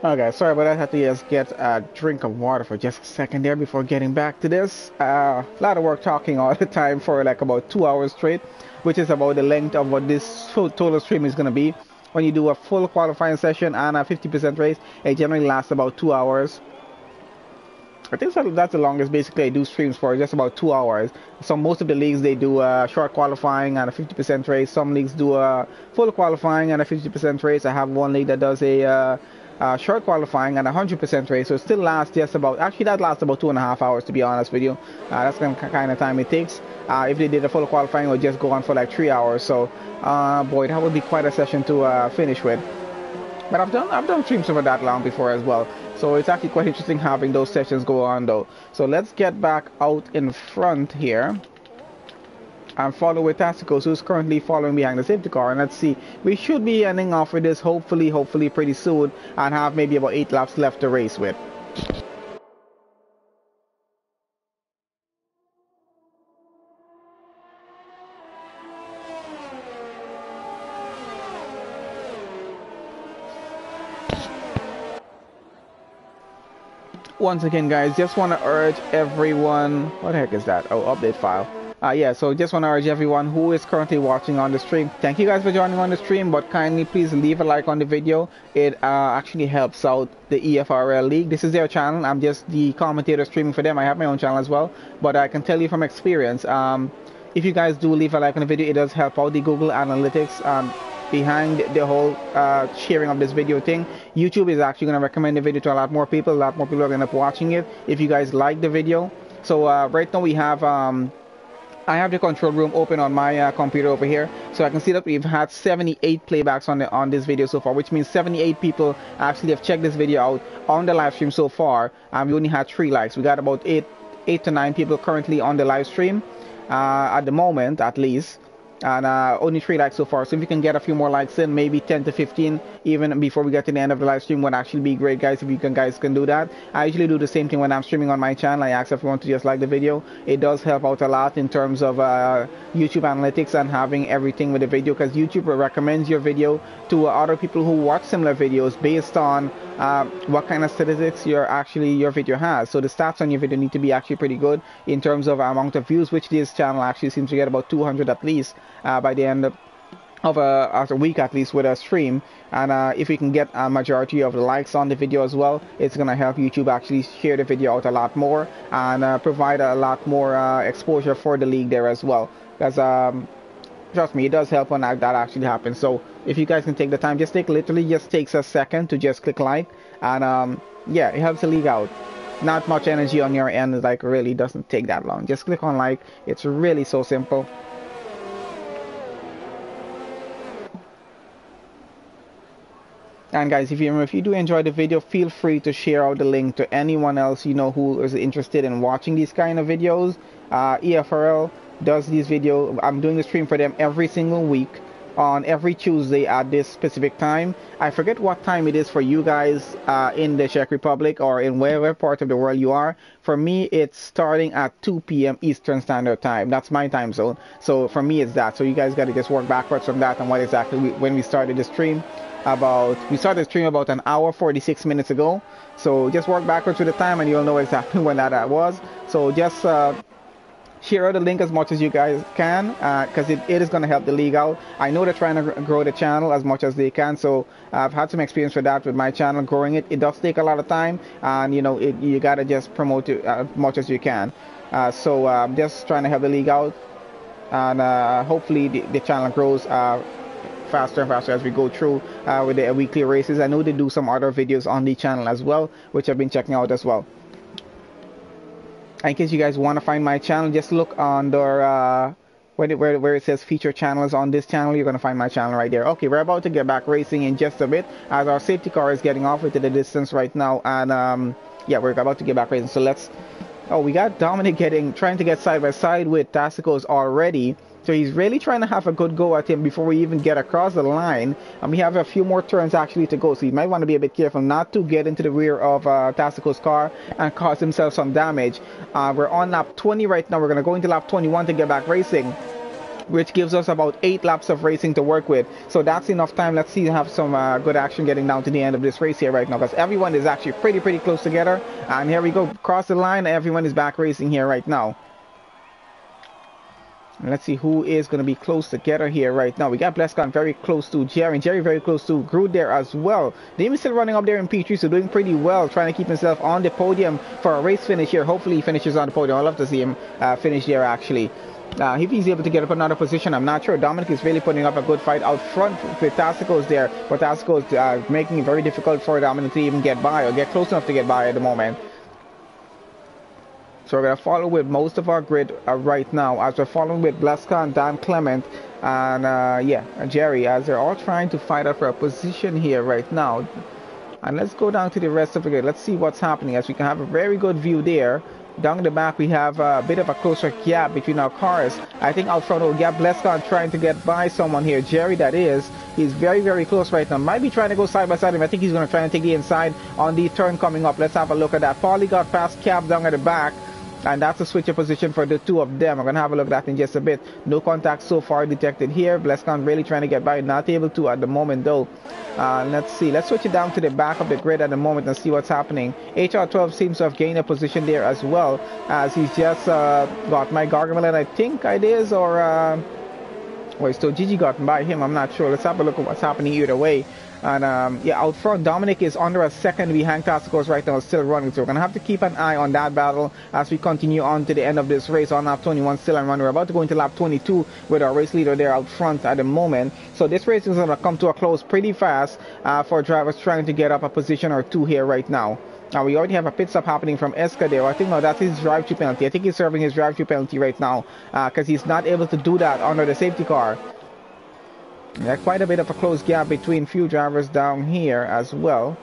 Okay, sorry, but I had to just get a drink of water for just a second there before getting back to this. A lot of work talking all the time for like about 2 hours straight, which is about the length of what this total stream is going to be. When you do a full qualifying session and a 50% race, it generally lasts about 2 hours. I think that's the longest basically I do streams for, just about 2 hours. So most of the leagues, they do a short qualifying and a 50% race. Some leagues do a full qualifying and a 50% race. I have one league that does a short qualifying and 100% race, so it still lasts just about, actually that lasts about 2.5 hours to be honest with you. That's the kind of time it takes. If they did a full qualifying, it would just go on for like 3 hours. So boy, that would be quite a session to finish with. But I've done streams for that long before as well, so it's actually quite interesting having those sessions go on though. So let's get back out in front here and follow with Tasticos, who's currently following behind the safety car. And let's see, we should be ending off with this hopefully pretty soon, and have maybe about 8 laps left to race with. Once again, guys, just want to urge everyone, what the heck is that? Oh, update file. Yeah, so just want to urge everyone who is currently watching on the stream, thank you guys for joining on the stream, but kindly please leave a like on the video. It actually helps out the EFRL League. This is their channel. I'm just the commentator streaming for them. I have my own channel as well, but I can tell you from experience, if you guys do leave a like on the video, it does help out the Google Analytics behind the whole sharing of this video thing. YouTube is actually going to recommend the video to a lot more people. A lot more people are going to end up watching it if you guys like the video. So right now we have I have the control room open on my computer over here, so I can see that we've had 78 playbacks on this video so far, which means 78 people actually have checked this video out on the live stream so far. We only had 3 likes. We got about 8 to 9 people currently on the live stream at the moment, at least. And only 3 likes so far, so if you can get a few more likes in, maybe 10 to 15 even before we get to the end of the live stream, would actually be great, guys, if you guys can do that. I usually do the same thing when I'm streaming on my channel. I ask everyone to just like the video. It does help out a lot in terms of YouTube analytics and having everything with the video, because YouTube recommends your video to other people who watch similar videos based on what kind of statistics your video has. So the stats on your video need to be actually pretty good in terms of amount of views, which this channel actually seems to get about 200 at least by the end of a week, at least, with a stream. And if we can get a majority of the likes on the video as well, it's going to help YouTube actually share the video out a lot more and provide a lot more exposure for the league there as well, because trust me, it does help when that actually happens. So if you guys can take the time, literally just takes a second to just click like, and yeah, it helps the league out. Not much energy on your end, like really doesn't take that long. Just click on like. It's really so simple. And guys, if you do enjoy the video, feel free to share out the link to anyone else you know who is interested in watching these kind of videos. EFRL does these videos. I'm doing the stream for them every single week on every Tuesday at this specific time. I forget what time it is for you guys in the Czech Republic or in wherever part of the world you are. For me, it's starting at 2 p.m. Eastern Standard Time. That's my time zone. So for me, it's that. So you guys got to just work backwards from that and what exactly when we started the stream. We started the stream about an hour 46 minutes ago. So just work backwards with the time and you'll know exactly when that was. So just share the link as much as you guys can, because it is going to help the league out. I know they're trying to grow the channel as much as they can, so I've had some experience with that with my channel, growing it. It does take a lot of time, and you know, you got to just promote it as much as you can. So just trying to help the league out, and hopefully the channel grows faster and faster as we go through with the weekly races. I know they do some other videos on the channel as well, which I've been checking out as well. In case you guys want to find my channel, just look under where it says feature channels on this channel. You're going to find my channel right there. Okay, we're about to get back racing in just a bit as our safety car is getting off into the distance right now, and yeah, we're about to get back racing. So let's. Oh, we got Dominic trying to get side by side with Tassicos already. So he's really trying to have a good go at him before we even get across the line. And we have a few more turns actually to go. So you might want to be a bit careful not to get into the rear of Tassicos' car and cause himself some damage. We're on lap 20 right now. We're going to go into lap 21 to get back racing, which gives us about 8 laps of racing to work with. So that's enough time. Let's see, have some good action getting down to the end of this race here right now, because everyone is actually pretty close together. And here we go, cross the line. Everyone is back racing here right now. And let's see who is going to be close together here right now. We got Blescon very close to Jerry. Jerry very close to Groot there as well. Dame is still running up there in P3, so doing pretty well, trying to keep himself on the podium for a race finish here. Hopefully he finishes on the podium. I'd love to see him finish there actually. If he's able to get up another position, I'm not sure. Dominic is really putting up a good fight out front with Tassicos there, but Tassicos making it very difficult for Dominic to even get by or get close enough to get by at the moment. So we're going to follow with most of our grid right now, as we're following with Blescon, Dan Clement, and yeah, Jerry, as they're all trying to fight out for a position here right now. And let's go down to the rest of the grid. Let's see what's happening, as we can have a very good view there. Down the back, we have a bit of a closer gap between our cars. I think out front, we got Blescon trying to get by someone here. Jerry, that is. He's very close right now. Might be trying to go side by side. I think he's going to try and take the inside on the turn coming up. Let's have a look at that. Paulie got past Cap down at the back. And that's a switch of position for the two of them. I'm going to have a look at that in just a bit. No contact so far detected here. Blescon really trying to get by. Not able to at the moment though. Let's see. Let's switch it down to the back of the grid at the moment and see what's happening. HR12 seems to have gained a position there as well, as he's just got my Gargamel, I think it is, or wait, so Gigi got by him. I'm not sure. Let's have a look at what's happening either way. And yeah, out front, Dominic is under a second behind Tasicos right now, still running. So we're going to have to keep an eye on that battle as we continue on to the end of this race on lap 21 still and run. We're about to go into lap 22 with our race leader there out front at the moment. So this race is going to come to a close pretty fast for drivers trying to get up a position or two here right now. Now we already have a pit stop happening from Escadero. I think no, that's his drive-through penalty. I think he's serving his drive-through penalty right now because he's not able to do that under the safety car. There's quite a bit of a close gap between few drivers down here as well.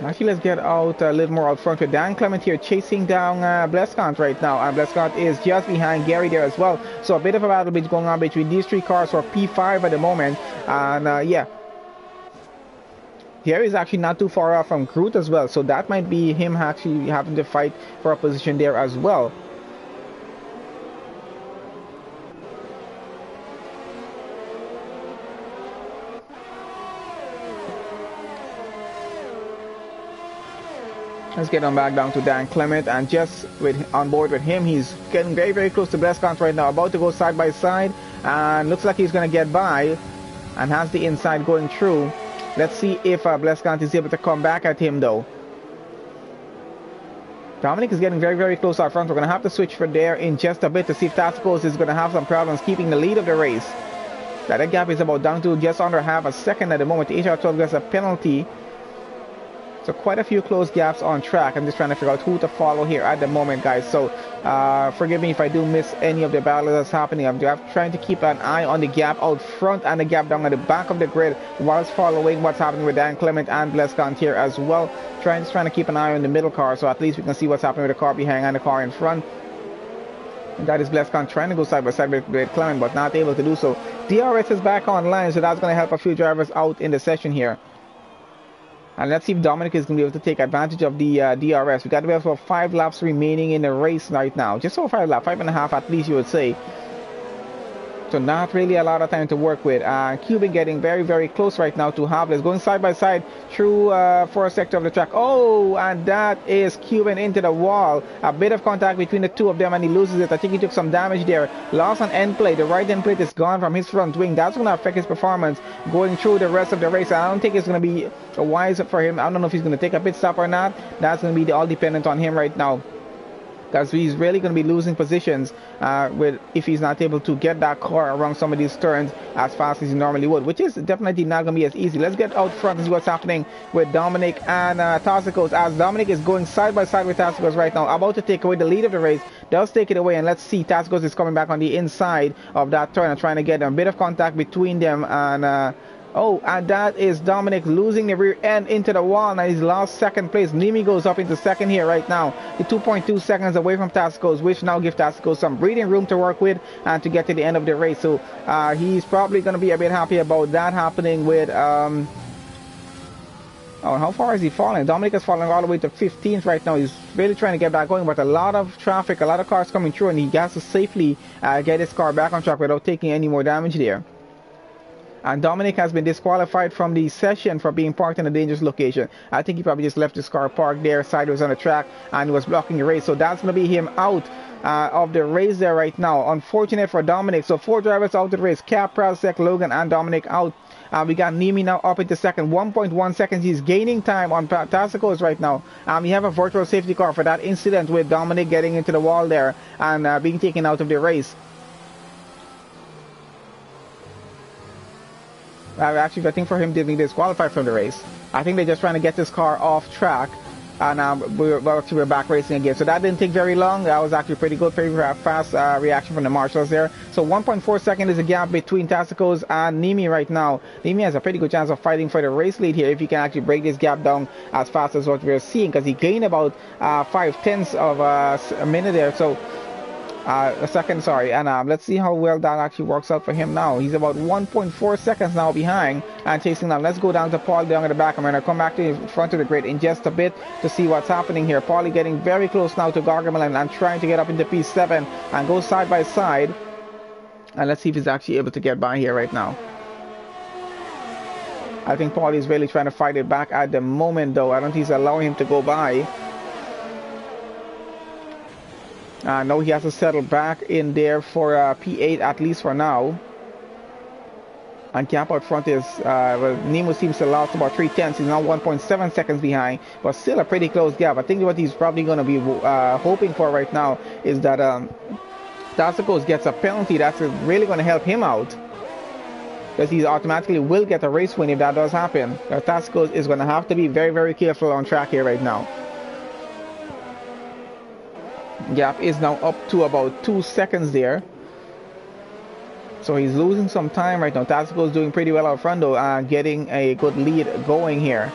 Actually, let's get out a little more out front with Dan Clement here chasing down Blescant right now. And Blescant is just behind Gary there as well. So a bit of a battle going on between these three cars for P5 at the moment. And yeah, Gary is actually not too far off from Groot as well. So that might be him actually having to fight for a position there as well. Let's get on back down to Dan Clement, and just on board with him, he's getting very, very close to Blescant right now, about to go side by side, and looks like he's going to get by, and has the inside going through. Let's see if Blescant is able to come back at him though. Dominic is getting very, very close out front. We're going to have to switch for there in just a bit to see if Tasicos is going to have some problems keeping the lead of the race. That gap is about down to just under half a second at the moment. HR12 gets a penalty. So quite a few close gaps on track. I'm just trying to figure out who to follow here at the moment, guys. So forgive me if I do miss any of the battles that's happening. I'm trying to keep an eye on the gap out front and the gap down at the back of the grid whilst following what's happening with Dan Clement and Blescant here as well. Trying to keep an eye on the middle car, so at least we can see what's happening with the car behind and the car in front. And that is Blescant trying to go side by side with Clement, but not able to do so. DRS is back online, so that's going to help a few drivers out in the session here. And let's see if Dominic is going to be able to take advantage of the DRS. We got about 5 laps remaining in the race right now. Just over 5 laps, 5.5 at least you would say. So not really a lot of time to work with. Cuban getting very, very close right now to Havles. Going side by side through for a sector of the track. Oh, and that is Cuban into the wall. A bit of contact between the two of them and he loses it. I think he took some damage there. Lost an end plate. The right end plate is gone from his front wing. That's going to affect his performance going through the rest of the race. I don't think it's going to be wise for him. I don't know if he's going to take a pit stop or not. That's going to be all dependent on him right now, because he's really going to be losing positions if he's not able to get that car around some of these turns as fast as he normally would, which is definitely not going to be as easy. Let's get out front and see what's happening with Dominic and Tasicos, as Dominic is going side by side with Tasicos right now, about to take away the lead of the race. Does take it away, and let's see, Tasicos is coming back on the inside of that turn and trying to get a bit of contact between them, and oh, and that is Dominic losing the rear end into the wall. Now he's lost second place. Nimi goes up into second here right now. The 2.2 seconds away from Tasicos, which now gives Tasicos some breathing room to work with and to get to the end of the race. So he's probably going to be a bit happy about that happening with... oh, how far is he falling? Dominic is falling all the way to 15th right now. He's really trying to get back going, but a lot of traffic, a lot of cars coming through, and he has to safely get his car back on track without taking any more damage there. And Dominic has been disqualified from the session for being parked in a dangerous location. I think he probably just left his car parked there sideways on the track and was blocking the race. So that's going to be him out of the race there right now. Unfortunate for Dominic. So 4 drivers out of the race. Cap, Prasek, Logan, and Dominic out. We got Nimi now up into second. 1.1 seconds. He's gaining time on Tasicos right now. We have a virtual safety car for that incident with Dominic getting into the wall there and being taken out of the race. Actually, I think for him being disqualified from the race. I think they're just trying to get this car off track, and we're back racing again. So that didn't take very long. That was actually pretty good, pretty fast reaction from the marshals there. So 1.4 seconds is the gap between Tasicos and Nimi right now. Nimi has a pretty good chance of fighting for the race lead here if he can actually break this gap down as fast as what we're seeing, because he gained about 0.5 of a minute there. So A second, sorry. And let's see how well that actually works out for him now. He's about 1.4 seconds now behind and chasing down. Let's go down to Paul down at the back. I'm going to come back to the front of the grid in just a bit to see what's happening here. Paulie getting very close now to Gargamel and trying to get up into P7 and go side by side. And let's see if he's actually able to get by here right now. I think Paulie is really trying to fight it back at the moment, though. I don't think he's allowing him to go by. Now he has to settle back in there for P8 at least for now. And gap out front is, well, Nemo seems to last about 3/10. He's now 1.7 seconds behind, but still a pretty close gap. I think what he's probably going to be hoping for right now is that Tassikos gets a penalty. That's really going to help him out, because he automatically will get a race win if that does happen. Tassikos is going to have to be very, very careful on track here right now. Gap is now up to about 2 seconds there. So he's losing some time right now. Tactical is doing pretty well out front though, getting a good lead going here.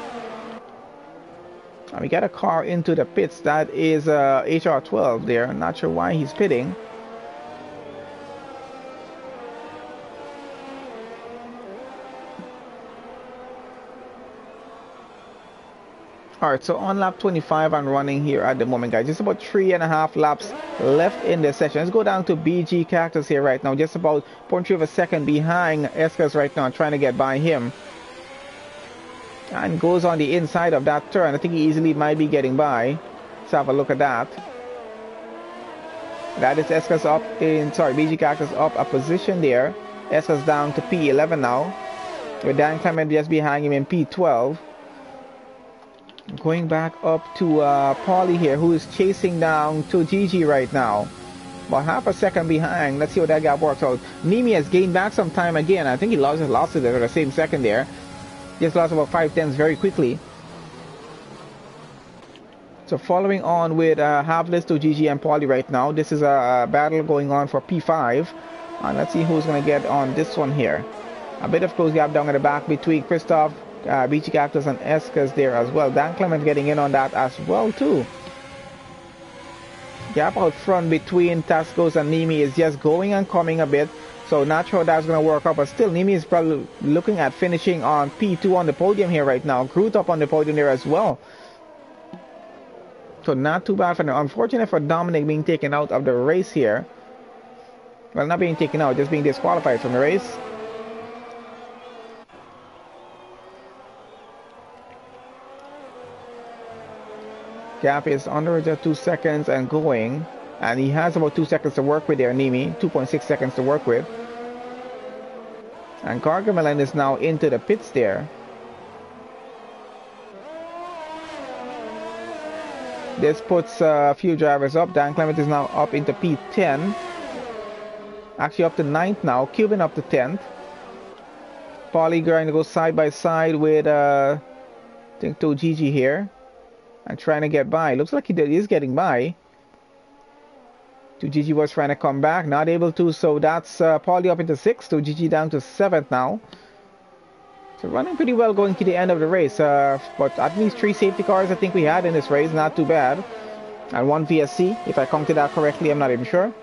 And we got a car into the pits. That is HR12 there. I'm not sure why he's pitting. Alright, so on lap 25 I'm running here at the moment, guys. Just about 3.5 laps left in the session. Let's go down to BG Cactus here right now. Just about 0.3 of a second behind Escas right now, trying to get by him. And goes on the inside of that turn. I think he easily might be getting by. Let's have a look at that. That is Escas up in, sorry, BG Cactus up a position there. Escas down to P11 now, with Dan Clement just behind him in P12. Going back up to Paulie here, who is chasing down to Gigi right now. About half a second behind. Let's see how that gap works out. Nimi has gained back some time again. I think he lost it at the same second there. Just lost about 5/10 very quickly. So following on with Havlis to Gigi and Paulie right now. This is a battle going on for P5. And let's see who's going to get on this one here. A bit of close gap down at the back between Christoph, BG Cactus and Escas there as well. Dan Clement getting in on that as well too. Gap out front between Tascos and Nimi is just going and coming a bit. So not sure that's going to work out, but still Nimi is probably looking at finishing on P2 on the podium here right now. Groot up on the podium there as well. So not too bad for them. Unfortunate for Dominic being taken out of the race here. Well, not being taken out, just being disqualified from the race. Gap is under just 2 seconds and going, and he has about 2 seconds to work with there, Nimi. 2.6 seconds to work with. And Gargamel is now into the pits there. This puts a few drivers up. Dan Clement is now up into P10. Actually up to 9th now. Cuban up to 10th. Paulie going to go side by side with I think 2GG here. And trying to get by. Looks like he is getting by. 2GG was trying to come back. Not able to. So that's Paulie up into 6th. 2GG down to 7th now. So running pretty well going to the end of the race. But at least 3 safety cars I think we had in this race. Not too bad. And 1 VSC. If I counted that correctly, I'm not even sure.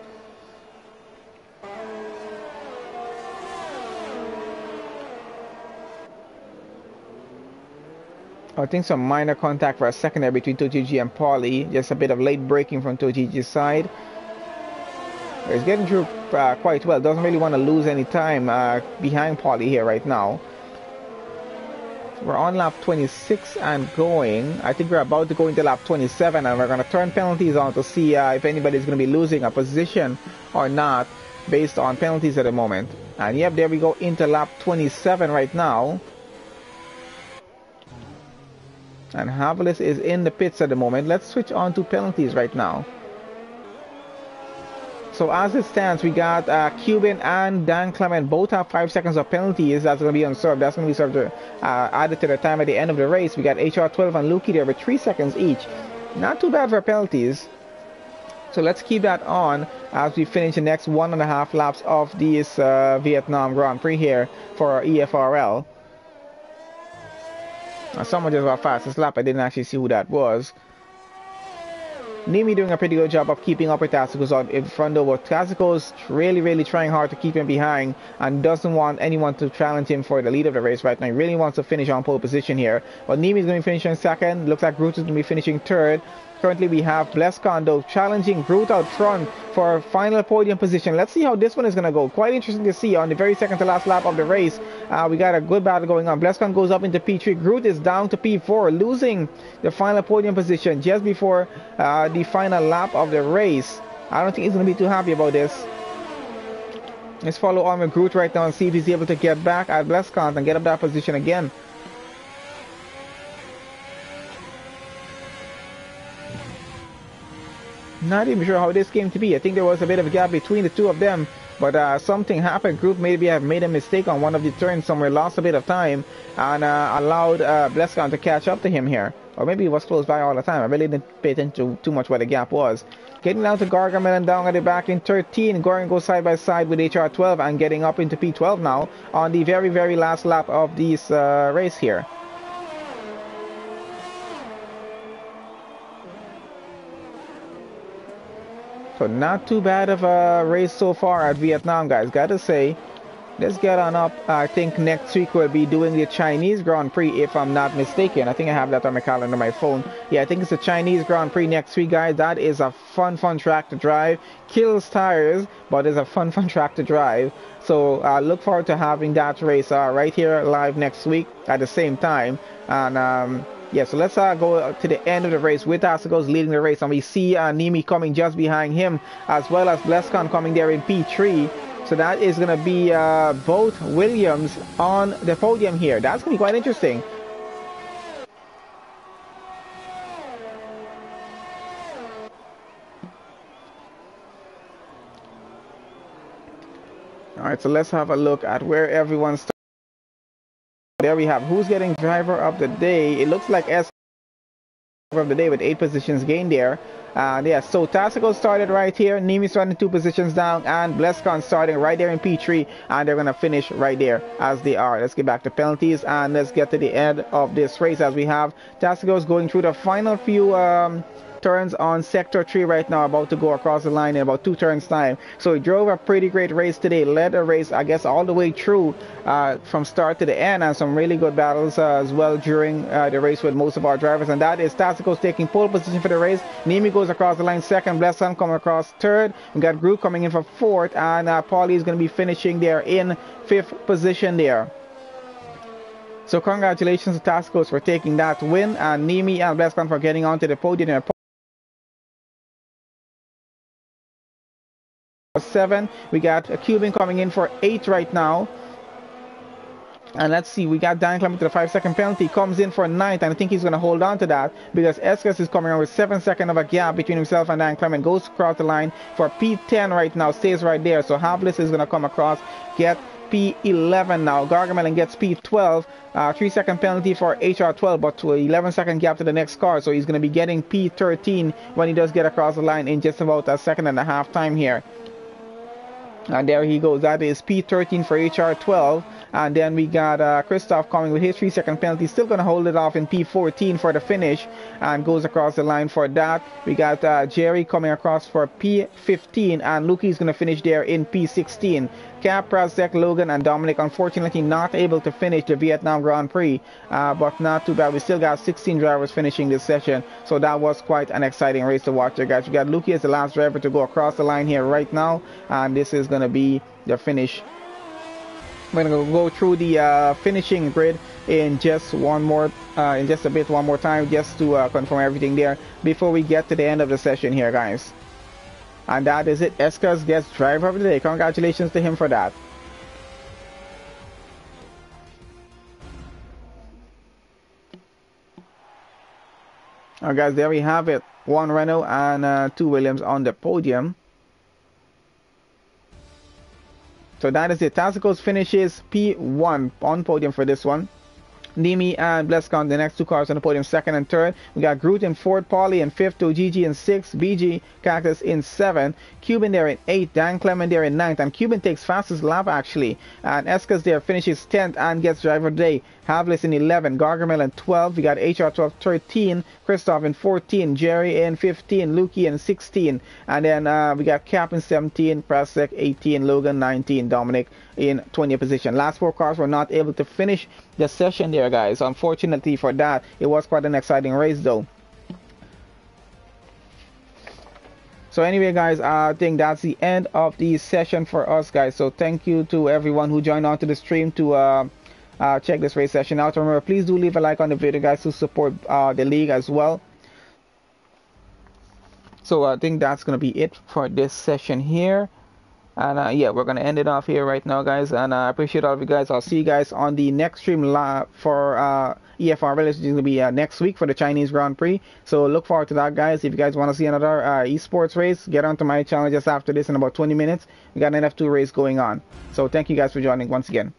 I think some minor contact for a second there between 2GG and Paulie. Just a bit of late braking from 2GG's side. He's getting through quite well. Doesn't really want to lose any time behind Paulie here right now. We're on lap 26 and going. I think we're about to go into lap 27, and we're going to turn penalties on to see if anybody's going to be losing a position or not based on penalties at the moment. And yep, there we go into lap 27 right now. And Havlis is in the pits at the moment. Let's switch on to penalties right now. So as it stands, we got Cuban and Dan Clement both have 5 seconds of penalties. That's going to be unserved. That's going to be served added to the time at the end of the race. We got HR12 and Lukey there with 3 seconds each. Not too bad for penalties. So let's keep that on as we finish the next 1.5 laps of this Vietnam Grand Prix here for our EFRL. Someone just got fastest lap. I didn't actually see who that was. Nimi doing a pretty good job of keeping up with Tasicos out in front over. Tasicos really trying hard to keep him behind and doesn't want anyone to challenge him for the lead of the race right now. He really wants to finish on pole position here. But Nimi is going to be finishing second. Looks like Groot is going to be finishing third. Currently we have Blessed Condo challenging Groot out front for final podium position. Let's see how this one is going to go. Quite interesting to see on the very second to last lap of the race. We got a good battle going on. Blessed Condo goes up into P3. Groot is down to P4, losing the final podium position just before the final lap of the race. I don't think he's going to be too happy about this. Let's follow on with Groot right now and see if he's able to get back at Blessed Condo and get up that position again. Not even sure how this came to be. I think there was a bit of a gap between the two of them, but something happened. Groot maybe have made a mistake on one of the turns somewhere, lost a bit of time, and allowed Blesscon to catch up to him here. Or maybe he was close by all the time. I really didn't pay attention to too much where the gap was. Getting down to Gargamel and down at the back in 13. Goring goes side by side with HR12 and getting up into P12 now on the very last lap of this race here. So not too bad of a race so far at Vietnam, guys. Gotta say, let's get on up. I think next week we'll be doing the Chinese Grand Prix, if I'm not mistaken. I think I have that on my calendar on my phone. Yeah, I think it's the Chinese Grand Prix next week, guys. That is a fun track to drive. Kills tires, but it's a fun track to drive. So look forward to having that race right here live next week at the same time. And yeah, so let's go to the end of the race with Tasicos leading the race, and we see Nimi coming just behind him, as well as Blesscon coming there in P3. So that is going to be both Williams on the podium here. That's going to be quite interesting. Alright, so let's have a look at where everyone's starting. There we have who's getting driver of the day. It looks like S of the day with 8 positions gained there. Yeah, so Tasicos started right here, Nimi starting 2 positions down, and Blesscon starting right there in P3, and they're gonna finish right there as they are. Let's get back to penalties and let's get to the end of this race as we have Tasicos going through the final few turns on sector 3 right now, about to go across the line in about 2 turns time. So he drove a pretty great race today, led a race I guess all the way through from start to the end, and some really good battles as well during the race with most of our drivers, and that is Tasicos taking pole position for the race. Nimi goes across the line second, Blesson coming across third, we got Groot coming in for fourth, and Paulie is going to be finishing there in 5th position there. So congratulations to Tasicos for taking that win, and Nimi and Blescon for getting onto the podium. 7. We got a Cuban coming in for 8 right now. And let's see, we got Dan Clement to the 5-second penalty, comes in for 9th, and I think he's going to hold on to that because Escas is coming on with 7 seconds of a gap between himself and Dan Clement. Goes across the line for P10 right now, stays right there. So Havlis is going to come across, get P11 now. Gargamel gets P12. 3-second penalty for HR12, but to 11-second gap to the next car. So he's going to be getting P13 when he does get across the line in just about a second and a half time here. And there he goes. That is P13 for HR12. And then we got Christoph coming with his 3-second penalty. Still going to hold it off in P14 for the finish. And goes across the line for that. We got Jerry coming across for P15. And Luki's going to finish there in P16. Cap, Prazek, Logan, and Dominic unfortunately not able to finish the Vietnam Grand Prix. But not too bad. We still got 16 drivers finishing this session. So that was quite an exciting race to watch there, guys. We got Luki as the last driver to go across the line here right now. And this is going to be the finish. We're going to go through the finishing grid in just one more time, just to confirm everything there before we get to the end of the session here, guys. And that is it. Escas gets driver of the day. Congratulations to him for that. Alright, guys, there we have it. 1 Renault and 2 Williams on the podium. So that is it. Tasicos finishes P1 on podium for this one. Nimi and Blescon, the next 2 cars on the podium, 2nd and 3rd. We got Groot in 4th, Paulie in 5th, Gigi in 6th, BG, Cactus in 7th, Cuban there in 8th, Dan Clement there in 9th, and Cuban takes fastest lap actually. And Escas there finishes 10th and gets driver of the day. Havlis in 11, Gargamel in 12, we got HR12 13, Christoph in 14, Jerry in 15, Lukey in 16, and then we got Cap in 17, Prasek 18, Logan 19, Dominic in 20th position. Last 4 cars were not able to finish the session there, guys. Unfortunately for that, it was quite an exciting race though. So anyway, guys, I think that's the end of the session for us, guys. So thank you to everyone who joined on to the stream to check this race session out. Remember, please do leave a like on the video, guys, to support the league as well. So I think that's going to be it for this session here. And yeah, we're going to end it off here right now, guys. And I appreciate all of you guys. I'll see you guys on the next stream live for EFRL. It's going to be next week for the Chinese Grand Prix. So look forward to that, guys. If you guys want to see another esports race, get onto my channel just after this in about 20 minutes. We got an F2 race going on. So thank you guys for joining once again.